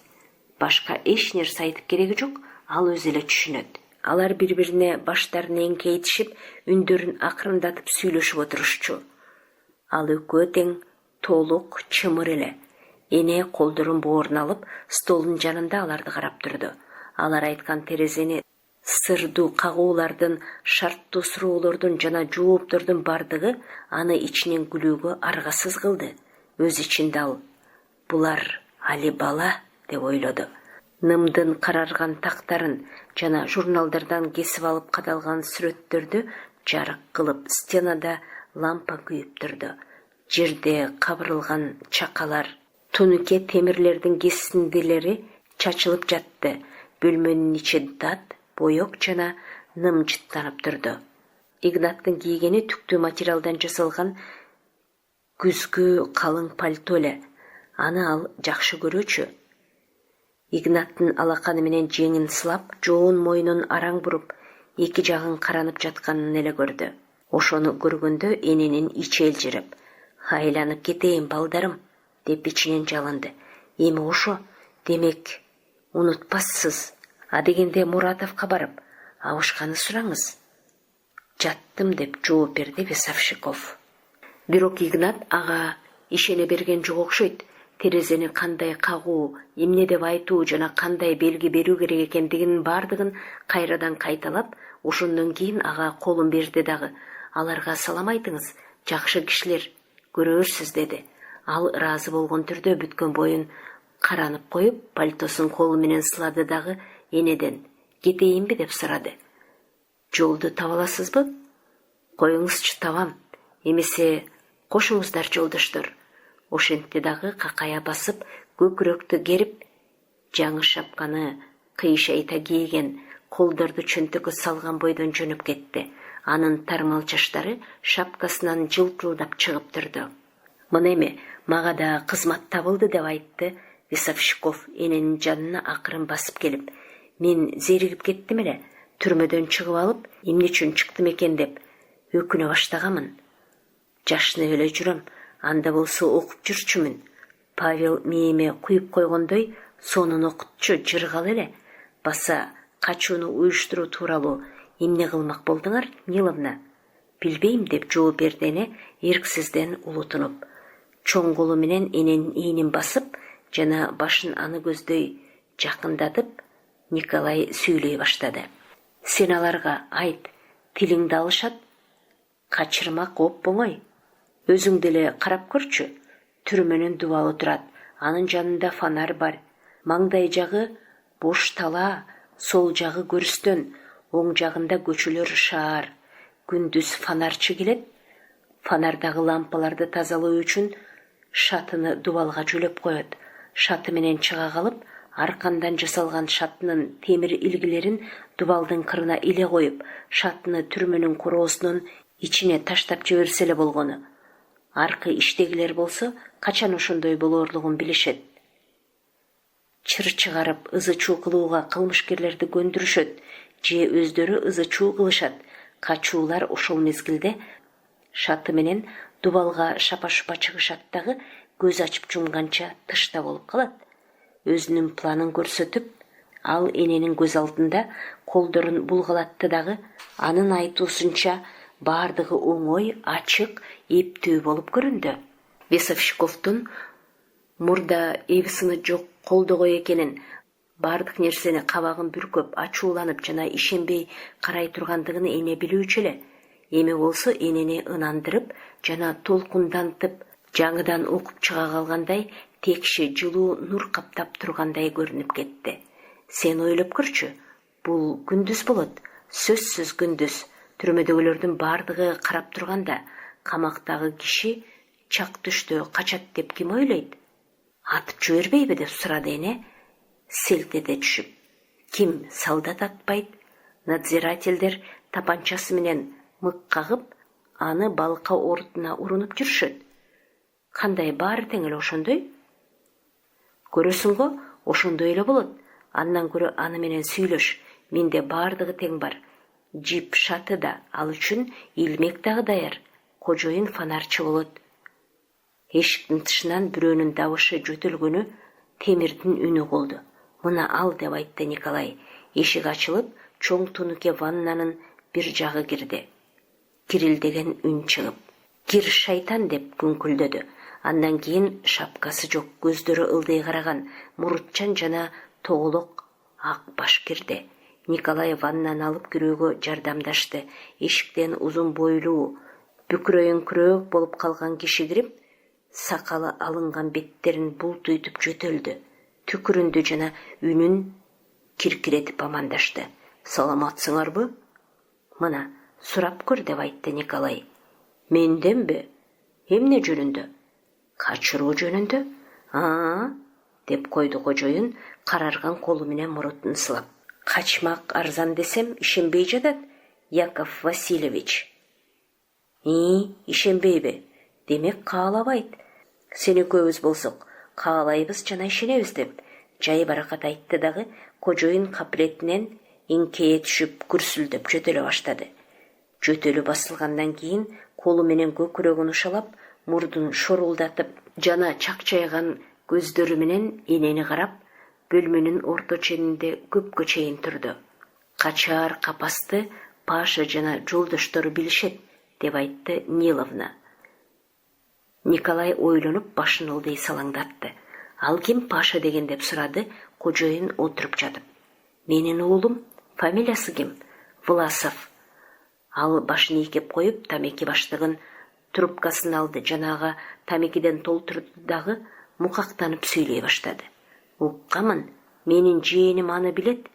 Башка эч нерсе айтып кереги жок, ал өзү эле түшүнөт. Алар бири-бирине баштарын эңкейтишип, үндөрүн акырындатып сүйлөшүп отурушчу. Ал экөө тең толук чымыр эле. Эне колдорун боорун алып, столдун жанында аларды карап турду. Алар айткан терезени сырдуу кагуулардын, шарттуу суроолордун жана жооптордун бардыгы аны ичинен күлүүгө аргасыз кылды. Өз ичинде ал булар али бала деп ойлоду. Нымдын карарган тактарын жана журналдардан кесип алып кадалган сүрөттөрдү жарык кылып, стенада лампа күйүп турду. Жерде кабырылган чакалар, тунуке темирлердин кесиндилери чачылып жатты. Бөлмөнүн ичи дат, боек жана ным жыттанып турду. Игнаттын кийгени түктүү материалдан жасалган күзгү калың пальто эле. Аны ал жакшы көрүүчү. Игнаттын алаканы менен жеңин сылап, жоон мойнун араң буруп, эки жагын каранып жатканын эле көрдү. Ошону көргөндө эненин ичи элжиреп, «Айланып кетейин, балдарым», деп ичинен жалынды. Эми ошо, демек, унутпассыз. Адегенде Муратовго барып, абышканы сураңыз. Жаттым деп жооп берди Весовщиков. Бирок Игнат ага ишене берген жок окшойт. Терезени кандай кагуу, эмне деп айтуу жана кандай белги берүү керек экендигинин бардыгын кайрадан кайталап, ошондон кийин ага колун берди дагы. Аларга салам айтыңыз, жакшы кишилер, көрөрсүз деди. Ал ыраазы болгон түрдө бүткөн боюн каранып коюп, пальтосун колу менен сылады дагы энеден кетейинби деп сурады. Жолду таба аласызбы? Коюңузчу, табам. Эмесе кошуңуздар, жолдоштор. Ошентти дагы какая басып, көкүрөктү керип, жаңы шапканы кыйшайта кийген, колдорду чөнтөккө салган бойдон жөнөп кетти. Анын тармал чаштары шапкасынан жылтылдап чыгып турду. Мына эми мага да кызмат табылды деп айтты Весовщиков эненин жанына акырын басып келип. Мен зеригип кеттим эле, түрмөдөн чыгып алып, эмне үчүн чыктым экен деп өкүнө баштаганмын. Жашынып эле жүрөм, анда болсо окуп жүрчүмүн. Павел мээме куюп койгондой, сонун окутчу, жыргал эле. Баса качууну уюштуруу тууралуу эмне кылмак болдуңар, Ниловна? Билбейм деп жооп берди эне, эрксизден улутунуп. Чоң колу менен эненин ийинин басып жана башын аны көздөй жакындатып, Николай сүйлөй баштады. Сен аларга айт, тилиңди алышат, качырмак оп-оңой. Өзүң деле карап көрчү. Түрмөнүн дубалы турат, анын жанында фонарь бар. Маңдай жагы бош тала, сол жагы көрүстөн, оң жагында көчөлөр шаар. Күндүз фонарчы келет. Фонардагы лампаларды тазалоо үчүн шатыны дубалга жөлөп коет. Шаты менен чыга калып, аркандан жасалган шатынын темир илгилерин дубалдын кырына иле коюп, шатыны түрмөнүн короосунун ичине таштап жиберсе эле болгону. Аркы иштегилер болсо, качан ошондой болоорлугун билишет. Чыр чыгарып, ызы-чуу кылууга кылмышкерлерди көндүрүшөт, же өздөрү ызы-чуу кылышат. Качуулар ошол мезгилде шаты менен дубалга шапа-шупа чыгышат дагы, көз ачып жумганча тышта болуп калат. Өзүнүн планын көрсөтүп, ал эненин көз алдында колдорун булгалатты дагы, анын айтуусунча бардыгы оңой, ачык, эптүү болуп көрүндү. Весовщиковдун мурда эбисini жок колдогой экенин, бардык нерсени кабагын бүркөп, ачууланып жана ишенбей карай тургандыгын эне билүүчү эле. Эми болсо энени ынандырып жана толкундантып, жаңыдан окуп чыга калгандай, текши жылуу нур каптап тургандай көрүнүп кетти. Сен ойлоп көрчү, бул күндүз болот, сөзсүз күндүз. Түрмөдөгүлөрдүн бардыгы карап турганда, камактагы киши чак түштө качат деп ким ойлойт? Атып жибербейби деп сурады эне селт эте түшүп. Ким солдат атпайт? Надзирательдер тапанчасы менен мык кагып, аны балка ордуна урунуп жүрүшөт. Кандай баары тең эле ошондой? Көрөсүңбү, ошондой эле болот. Андан көрө аны менен сүйлөш. Менде баардыгы тең бар. Жип шаты да, ал үчүн илмек дагы даяр. Кожоюн фонарчы болот. Эшиктин тышынан бирөөнүн дабышы жөтөлгөнү, темирдин үнү болду. Мына ал деп айтты Николай. Эшик ачылып, чоң тунуке ваннанын бир жагы кирди. Кирилдеген үн чыгып. Кир шайтан деп күңкүлдөдү. Андан кийин шапкасы жок, көздөрү ылдый караган, мурутчан жана тоголок ак баш кирди. Николай ваннаны алып кирүүгө жардамдашты. Эшиктен узун бойлуу, бүкүрөйүңкүрөөк болуп калган киши кирип, сакалы алынган беттерин бултуйтуп жөтөлдү. Түкүрүндү жана үнүн киркиретип амандашты. Саламатсыңарбы? Мына, сурап көр деп айтты Николай. Менденби? Эмне жөнүндө? Качыруу жөнүндө? Деп койду кожоюн, карарган колу менен мурутун сылап. Качмак арзан десем, ишенбей жатат, Яков Васильевич. Ишенбейби? Демек каалабайт. Сен экөөбүз болсок, каалайбыз жана ишенебиз деп жай баракат айтты дагы, кожоюн капретинен эңкейе түшүп күрсүлдөп жөтөлө баштады. Жөтөлү басылгандан кийин колу менен көкүрөгүн ушалап, мурдун шорулдатып жана чакчайган көздөрү менен энени карап, бөлмөнүн орто ченинде көпкө чейин турду. Качаар капасты Паша жана жолдоштору билишет, деп айтты Ниловна. Николай ойлонуп башын ылдый салаңдатты. Ал ким Паша деген деп сурады кожоюн отуруп жатып. Менин уулум, фамилиясы ким? Власов. Ал башын ийкеп коюп, тамеки баштыгын трубкасын алды, жанага тамекиден толтурду дагы мукактанып сүйлөй баштады. Уккамын, менин жээним аны билет.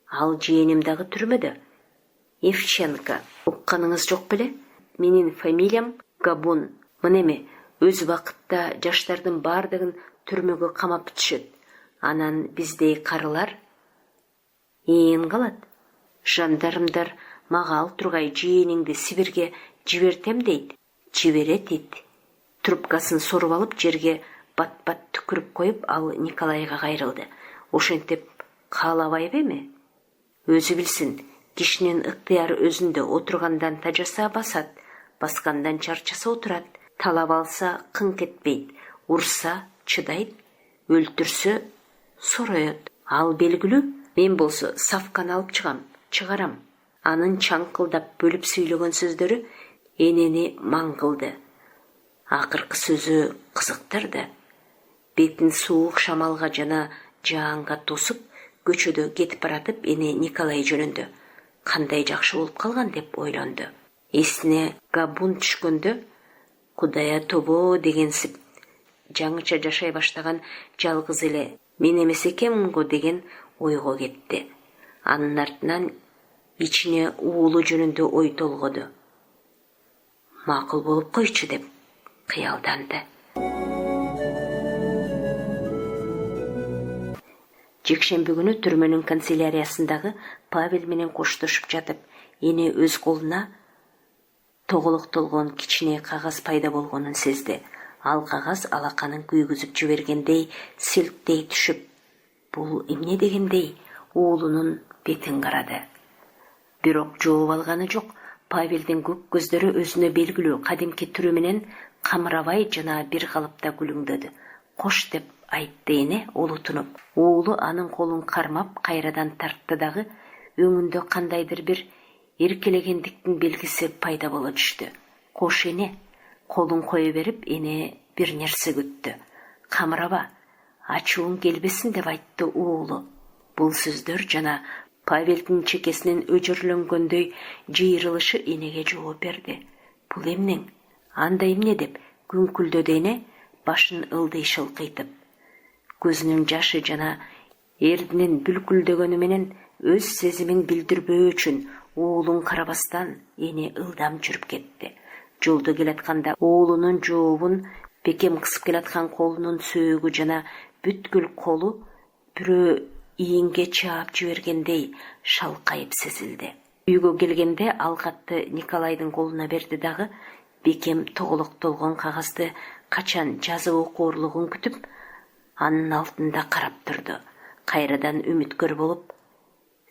Ал жээним дагы түрмөдө. Евченко. Укканыңыз жок беле? Менин фамилиям Габун. Мына эми өз убакытта жаштардын бардыгын түрмөгө камап түшөт. Анан биздей карылар ээн калат. Жандармдар мага ал тургай жээниңди Сибирге жибертем дейт. Жиберет дейт. Трубкасын соруп алып жерге бат-бат түкүрүп коюп, ал Николайга кайрылды. Ошентип каалабайбы эми? Өзү билсин, кишинин ыктыяры өзүндө. Отургандан тажаса басат, баскандан чарчаса отурат. Талап алса кыңк этпейт, урса чыдайт, өлтүрсө сороет. Ал белгилүү. Мен болсо савканы алып чыгарам. Анын чаңкылдап бөлүп сүйлөгөн сөздөрү энени маң кылды. Акыркы сөзү кызыктырды. Бетин суук шамалга жана жаанга тосуп, көчөдө кетип баратып, эне Николай жөнүндө. Кандай жакшы болуп калган деп ойлонду. Эсине Габун түшкөндө, Кудая тобо дегенсип, жаңыча жашай баштаган жалгыз эле мен эмес экенмин го деген ойго кетти. Анын артынан ичине уулу жөнүндө ой толгоду. Макул болуп койчу деп кыялданды. Жекшемби күнү түрмөнүн канцеляриясындагы Павел менен коштошуп жатып, эне өз колуна тоголок толгон кичине кагаз пайда болгонун сезди. Ал кагаз алаканын күйгүзүп жибергендей селттей түшүп, бул эмне дегендей уулунун бетин карады. Бирок жооп алганы жок. Павелдин көк көздөрү өзүнө белгилүү кадимки түрү менен камырабай жана бир калыпта күлүңдөдү. Кош деп айтты эне олутунуп. Уулу анын колун кармап кайрадан тартты дагы, өңүндө кандайдыр бир эркелегендиктин белгиси пайда боло түштү. Кош эне. Колун кое берип, эне бир нерсе күттү. Камыраба, ачууң келбесин деп айтты уулу. Бул сөздөр жана Павелдин чекесинин өжөрлөнгөндөй жыйрылышы энеге жооп берди. Бул эмнең? Анда эмне деп күңкүлдөдү эне, башын ылдый шылкыйтып. Көзүнүн жашы жана эрдинин бүлкүлдөгөнү менен өз сезимин билдирбөө үчүн уулун карабастан эне ылдам жүрүп кетти. Жолдо келатканда оолунун жообун бекем кысып келаткан колунун сөөгү жана бүткүл колу бирөө ийинге чаап жибергендей шалкайып сезилди. Үйгө келгенде ал катты Николайдын колуна берди дагы бекем тоголоктолгон кагазды качан жазып окуурлугун күтүп, анын алдында карап турду. Кайрадан үмүткөр болуп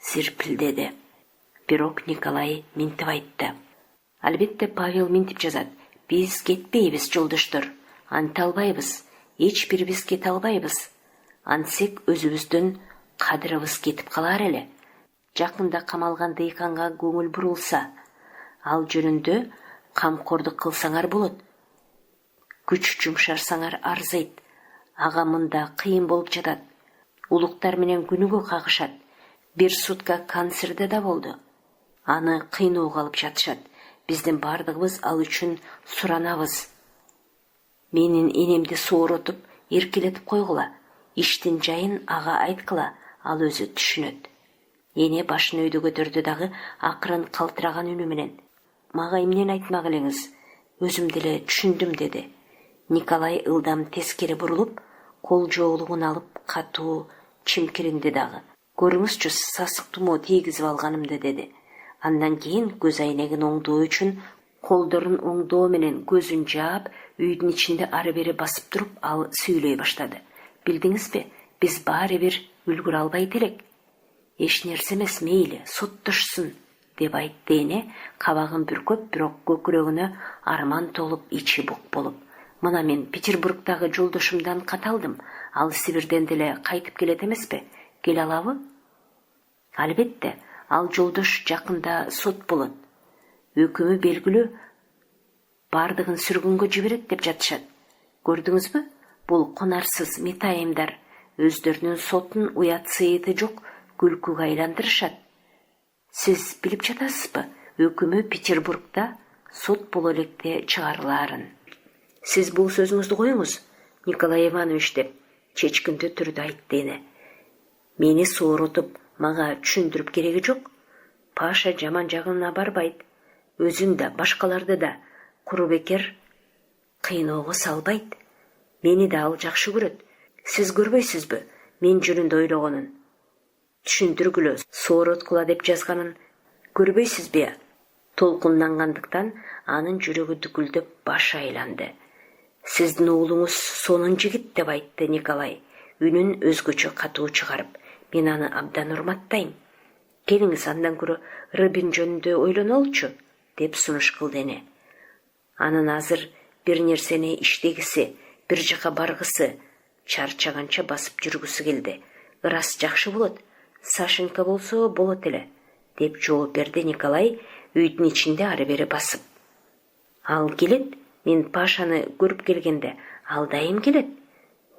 зирпилдеди. Бирок Николай минтип айтты. Албетте Павел минтип жазат. Биз кетпейбиз, жолдоштор. Анта албайбыз. Эч бирибиз кете албайбыз. Антсек өзүбүздүн кадырыбыз кетип калар эле. Жакында камалган дыйканга көңүл бурулса, ал жөнүндө камкордук кылсаңар болот. Күч жумшарсаңар арзыйт. Ага мында кыйын болуп жатат. Улуктар менен күнүгө кагышат. Бир сутка канцерде да болду. Аны кыйноого алып жатышат. Биздин бардыгыбыз ал үчүн суранабыз. Менин энемди сооротуп, эркелетип койгула. Иштин жайын ага айткыла, ал өзү түшүнөт. Эне башын өйдө көтөрдү дагы акырын калтыраган үнү менен. Мага эмнени айтмак элеңиз? Өзүм деле түшүндүм, деди. Николай ылдам тескери бурулуп, кол жоолугун алып катуу чимкиринди дагы. Көрүңүзчү, сасык тумоо тийгизип алганымды, деди. Андан кийин көз айнегин оңдоо үчүн колдорун оңдоо менен көзүн жаап, үйдүн ичинде ары бери басып туруп, ал сүйлөй баштады. Билдиңизби, биз баары бир үлгүрө албайт элек. Эч нерсе эмес, мейли, соттошсун, деп айтты эне, кабагын бүркөп, бирок көкүрөгүнө арман толуп, ичи бук болуп. Мына мен Петербургдагы жолдошумдан кат алдым. Ал Сибирден деле кайтып келет эмеспи? Келе алабы? Албетте, ал жолдош жакында сот болот. Өкүмү белгилүү, бардыгын сүргүнгө жиберет деп жатышат. Көрдүңүзбү? Бул конарсыз метайымдар өздөрүнүн сотун уят сыйыты жок күлкүгө айландырышат. Сиз билип жатасызбы? Өкүмү Петербургда сот боло электе чыгарылаарын. Сиз бул сөзүңүздү коюңуз, Николай Иванович, деп чечкиндүү түрдө айтты эне. Мени сооротуп, мага түшүндүрүп кереги жок. Паша жаман жагына барбайт. Өзүн да, башкаларды да куру бекер кыйноого салбайт. Мени да ал жакшы көрөт. Сиз көрбөйсүзбү мен жөнүндө ойлогонун? Түшүндүргүлө, соороткула деп жазганын көрбөйсүзбү? Толкундангандыктан анын жүрөгү дүкүлдөп башы айланды. Сиздин уулуңуз сонун жигит, деп айтты Николай, үнүн өзгөчө катуу чыгарып. Мен аны абдан урматтайм. Келиңиз, андан көрө Рыбин жөнүндө ойлонолучу, деп сунуш кылды эне. Анын азыр бир нерсени иштегиси, бир жака баргысы, чарчаганча басып жүргүсү келди. Ырас жакшы болот, Сашенька болсо болот эле, деп жооп берди Николай, үйдүн ичинде ары бери басып. Ал келет, мен Пашаны көрүп келгенде, ал дайым келет.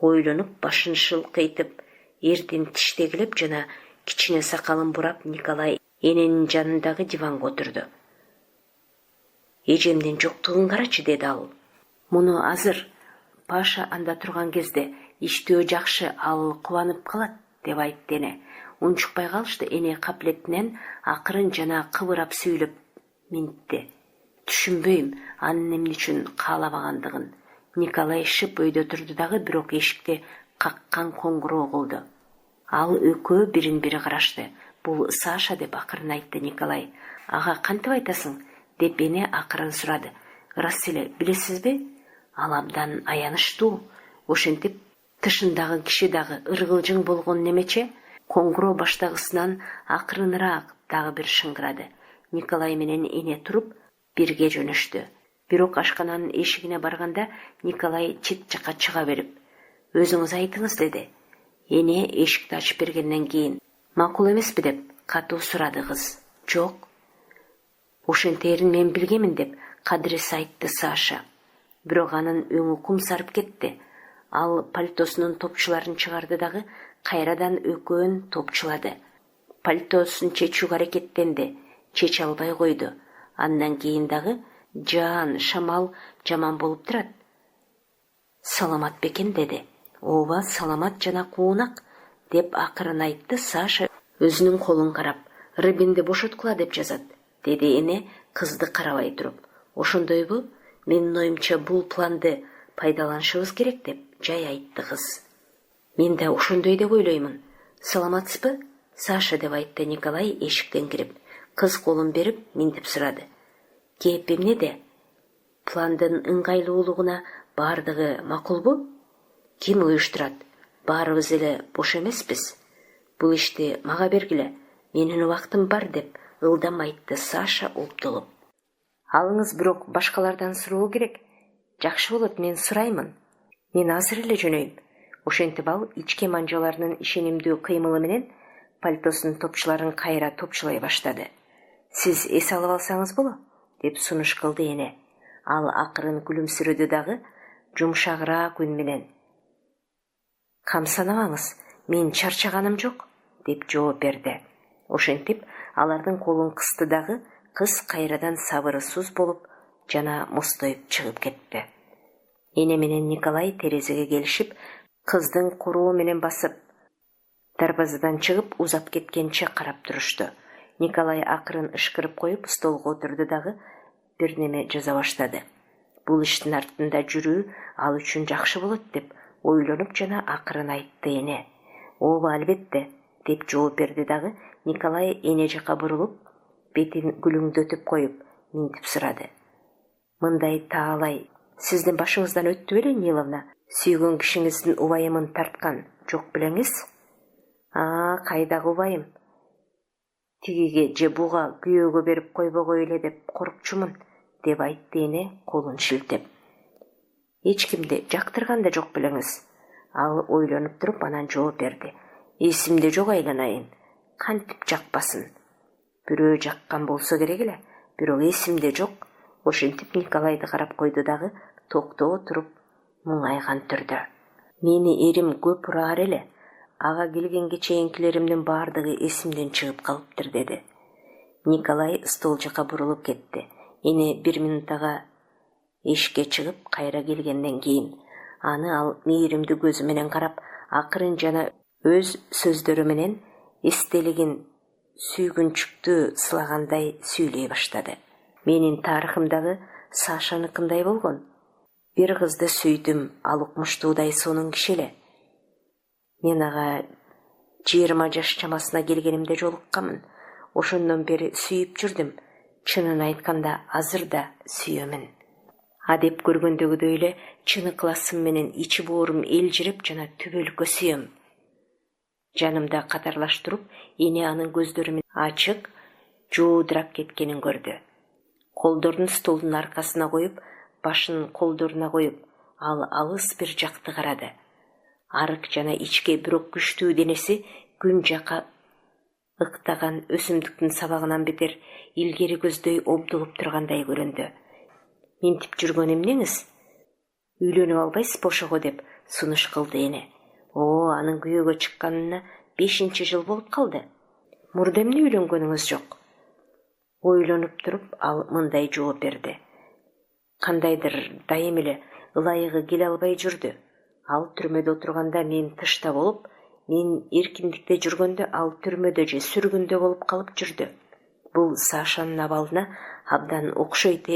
Ойлонуп, башын шылкыйтып, эрдин тиштегилеп жана кичине сакалын бурап, Николай эненин жанындагы диванга отурду. Эжемдин жоктугун карачы, деди ал. Муну азыр Паша анда турган кезде иштөө жакшы, ал кубанып калат, деп айтты эне. Унчукпай калышты, эне каплетинен акырын жана кыбырап сүйлөп минтти. Түшүнбөйм анын эмне үчүн каалабагандыгын. Николай шып өйдө турду дагы, бирок эшикте каккан коңгуроо болду. Ал экөө бирин-бири карашты. Бул Саша, деп акырын айтты Николай. Ага кантип айтасың, деп эне акырын сурады. Ырас эле, билесизби? Ал абдан аянычтуу. Ошентип тышындагы киши дагы ыргылжың болгон немече? Коңгуроо баштагысынан акырыныраак дагы бир шыңгырады. Николай менен эне туруп бирге жөнөштү. Бирок ашкананын эшигине барганда Николай чет жака чыга берип, өзүңүз айтыңыз, деди. Эне эшикти ачып бергенден кийин, макул эмеспи, деп катуу сурады кыз. Жок. Ошентерин мен билгемин, деп кадырес айтты Саша. Бирок анын өңү кумсарып кетти. Ал пальтосунун топчуларын чыгарды дагы кайрадан экөөн топчулады. Пальтосун чечүүгө аракеттенди, чече албай койду. Андан кийин дагы жаан шамал жаман болуп турат. Саламат бекен, деди. Ооба, саламат жана куунак, деп акырын айтты Саша өзүнүн колун карап. Рыбинди бошоткула деп жазат, деди эне кызды карабай туруп. Ошондойбу? Менин оюмча бул планды пайдаланышыбыз керек деп жай айтты кыз. Мен да ошондой деп ойлоймун. Саламатсызбы? Саша деп айтты Николай эшиктен кирип. Кыз колун берип минтип сурады. Кеп эмнеде? Пландын ыңгайлуулугуна бардыгы макулбу? Ким уюштурат? Баарыбыз эле бош эмеспиз. Бул ишти мага бергиле. Менин убактым бар деп ылдам айтты Саша уптулуп. Алыңыз бирок башкалардан суроо керек. Жакшы болот, мен сураймын. Мен азыр эле жөнөйм. Ошентип ал ичке манжаларынын ишенимдүү кыймылы менен пальтосунун топчуларын кайра топчулай баштады. Сиз эс алып алсаңыз боло, деп сунуш кылды эне. Ал акырын күлүмсүрөдү дагы жумшагыраак үн менен. Камсанабаңыз, мен чарчаганым жок, деп жооп берди. Ошентип алардын колун кысты дагы кыз кайрадан сабырсыз болуп жана мустоюп чыгып кетти. Эне менен Николай терезеге келишип, кыздын куруу менен басып, дарбазадан чыгып узап кеткенче карап турушту. Николай акырын ышкырып коюп столго отурду дагы бир неме жаза баштады. Бул иштин артында жүрүү ал үчүн жакшы болот деп ойлонуп жана акырын айтты эне. Ооба, албетте, деп жооп берди дагы Николай эне жака бурулуп, бетин күлүңдөтүп коюп, минтип сурады. Мындай таалай сиздин башыңыздан өттү беле, Ниловна? Сүйгөн кишиңиздин убайымын тарткан жок белеңиз? Кайдагы убайым? Тигиге же буга күйөөгө берип койбогой эле деп коркчумун, деп айтты эне колун шилтеп. Эч кимди жактырган да жок белеңиз? Ал ойлонуп туруп анан жооп берди. Эсимде жок, айланайын. Кантип жакпасын? Бирөө жаккан болсо керек эле, бирок эсимде жок. Ошентип Николайды карап койду дагы токтоо туруп муңайган түрдө. Мени эрим көп ураар эле. Ага келгенге чейинкилеримдин баардыгы эсимден чыгып калыптыр, деди. Николай стол жака бурулуп кетти. Эне 1 минутага эшикке чыгып кайра келгенден кийин аны ал мээримдүү көзү менен карап, акырын жана өз сөздөрү менен эстелигин сүйгүнчүктүү сылагандай сүйлөй баштады. Менин тарыхымдагы Сашаныкындай болгон. Бир кызды сүйдүм, ал укмуштуудай сонун киши эле. Мен ага 20 жаш чамасына келгенимде жолукканмын. Ошондон бери сүйүп жүрдүм. Чынын айтканда азыр да сүйөмүн. Деп көргөндөгүдөй эле чын ыкласым менен ичи боорум элжирип жана түбөлүккө сүйөм. Жанымда катарлаштырып, эне анын көздөрү ачык, жуудурап кеткенин көрдү. Колдорун столдун аркасына коюп, башын колдоруна коюп, ал алыс бир жакты карады. Арык жана ичке бирок күчтүү денеси күн жака ыктаган өсүмдүктүн сабагынан бетер илгери көздөй обдулуп тургандай көрүндү. Минтип жүргөн эмнеңиз? Үйлөнүп албайсыз ошого, деп сунуш кылды эне. Анын күйөөгө чыкканына 5-жыл болуп калды. Мурда эмне үйлөнгөнүңүз жок? Ойлонуп туруп ал мындай жооп берди. Кандайдыр дайым эле ылайыгы келе албай жүрдү. Ал түрмөдө отурганда мен тышта болуп, мен эркиндикте жүргөндө ал түрмөдө же сүргүндө болуп калып жүрдү. Бул Сашанын абалына абдан окшойт,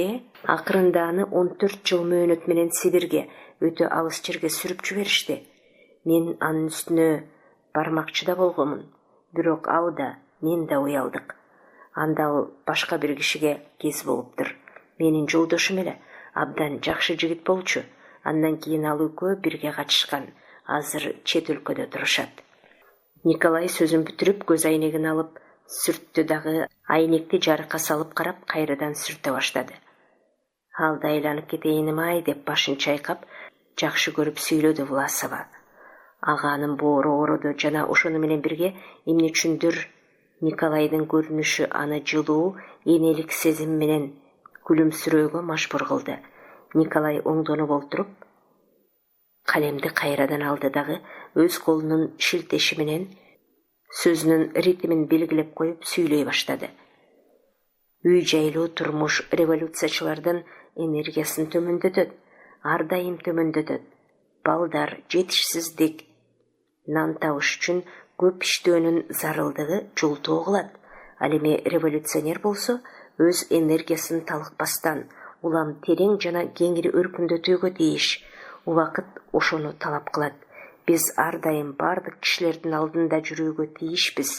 Акырында аны 14 жыл мөөнөт менен Сибирге, өтө алыс жерге сүрүп жиберишти. Мен анын үстүнө бармакчы да болгомун. Бирок ал да, мен да уялдык. Анда ал башка бир кишиге кез болуптур. Менин жолдошум эле, абдан жакшы жигит болчу. Андан кийин ал экөө бирге качышкан. Азыр чет өлкөдө турушат. Николай сөзүн бүтүрүп, көз айнегин алып сүрттү дагы айнекти жарыкка салып карап, кайрадан сүртө баштады. Алды айланып кетейиним деп башын чайкап, жакшы көрүп сүйлөдү Власова. Ага анын боору оороду жана ошону менен бирге эмне үчүндүр Николайдын көрүнүшү аны жылуу, энелик сезим менен күлүмсүрөөгө машбур кылды. Николай оңдонуп олтуруп, калемди кайрадан алды дагы өз колунун шилтеши менен сөзүнүн ритмин белгилеп коюп сүйлөй баштады. Үй жайлуу турмуш революциячылардын энергиясын төмөндөтөт, ар дайым төмөндөтөт. Балдар, жетишсиздик, нан табыш үчүн көп иштөөнүн зарылдыгы жолтоо кылат. Ал эми революционер болсо, өз энергиясын талыкпастан, улам терең жана кеңири өркүндөтүүгө тийиш. Убакыт ошону талап кылат. Биз ар дайым бардык кишилердин алдында жүрүүгө тийишпиз.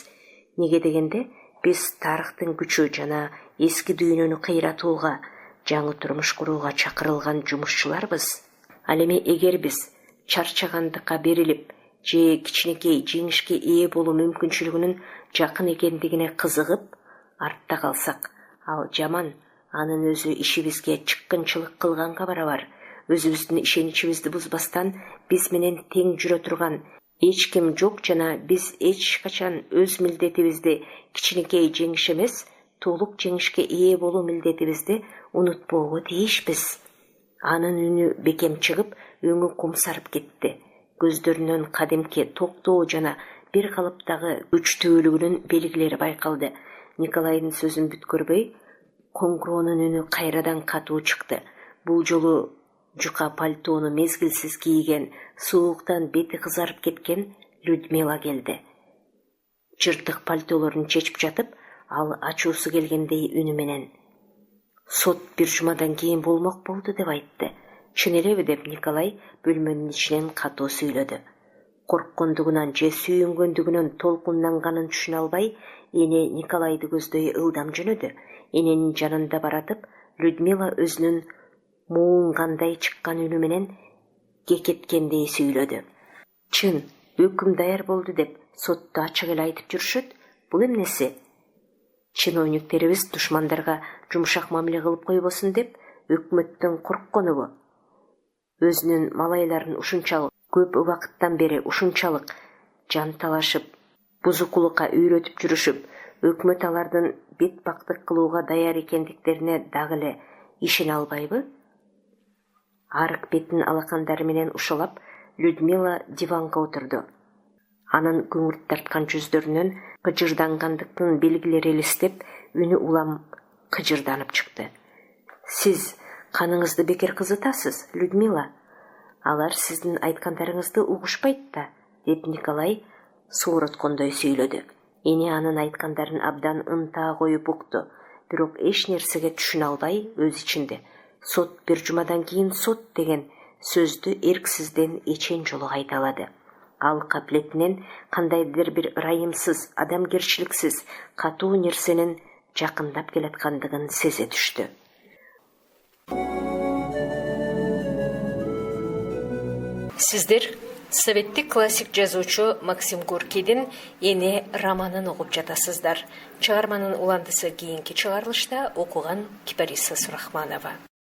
Неге дегенде, биз тарыхтын күчү жана эски дүйнөнү кыйратууга, жаңы турмуш курууга чакырылган жумушчуларбыз. Ал эми эгер биз чарчагандыкка берилип, же кичинекей жеңишке ээ болуу мүмкүнчүлүгүнүн жакын экендигине кызыгып, артта калсак, ал жаман. Анын өзү ишибизге чыккынчылык кылганга барабар. Өзүбүздүн ишеничибизди бузбастан биз менен тең жүрө турган эч ким жок жана биз эч качан өз милдетибизди кичинекей жеңиш эмес, толук жеңишке ээ болуу милдетибизди унутпоого тийишпиз. Анын үнү бекем чыгып, өңү кумсарып кетти. Көздөрүнөн кадимки токтоо жана бир калыптагы күчтүүлүгүнүн белгилери байкалды. Николайдын сөзүн бүткөрбөй, коңгуроонун үнү кайрадан катуу чыкты. Бул жолу жука пальтону мезгилсиз кийген, сууктан бети кызарып кеткен Людмила келди. Жыртык пальтолорун чечип жатып, ал ачуусу келгендей үнү менен: "Сот бир жумадан кийин болмок болду" деп айтты. "Чын элеби?" деп Николай бөлмөнүн ичинен катуу сүйлөдү. Корккондугунан же сүйүнгөндүгүнөн толкуннанганын түшүнө албай, эне Николайды көздөй ылдам жөнөдү. Эненин жанында баратып, Людмила өзүнүн муунгандай чыккан үнү менен кекеткендей сүйлөдү. "Чын, өкүм даяр болду" деп сотто ачык эле айтып жүрүшөт. Бул эмнеси? Чиновниктерибиз душмандарга жумшак мамиле кылып койбосун деп өкмөттөн коркконубу? Өзүнүн малайларын ушунчалык көп убакыттан бери ушунчалык жанталашып, бузукулукка үйрөтүп жүрүшүп, өкмөт алардын бетбактык кылууга даяр экендиктерине дагы эле ишене албайбы? Арык бетин алакандары менен ушалап, Людмила диванга отурду. Анын күңүрт тарткан жүздөрүнөн кыжырдангандыктын белгилери элестеп, үнү улам кыжырданып чыкты. "Сиз каныңызды бекер кызытасыз, Людмила. Алар сиздин айткандарыңызды угушпайт да", деп Николай сууроткондой сүйлөдү. Эне анын айткандарын абдан ынтаа коюп укту, бирок эч нерсеге түшүнө албай өз ичинде "Сот бир жумадан кийин сот" деген сөздү эрксизден эчен жолу кайталады. Ал кабилетинен кандайдыр бир ырайымсыз, адамгерчиликсиз, катуу нерсенин жакындап келаткандыгын сезе түштү. Сиздер советтик классик жазуучу Максим Горкийдин "Эне" романын угуп жатасыздар. Чыгарманын уландысы кийинки чыгарылышта окуган Кипариса Сурахманова.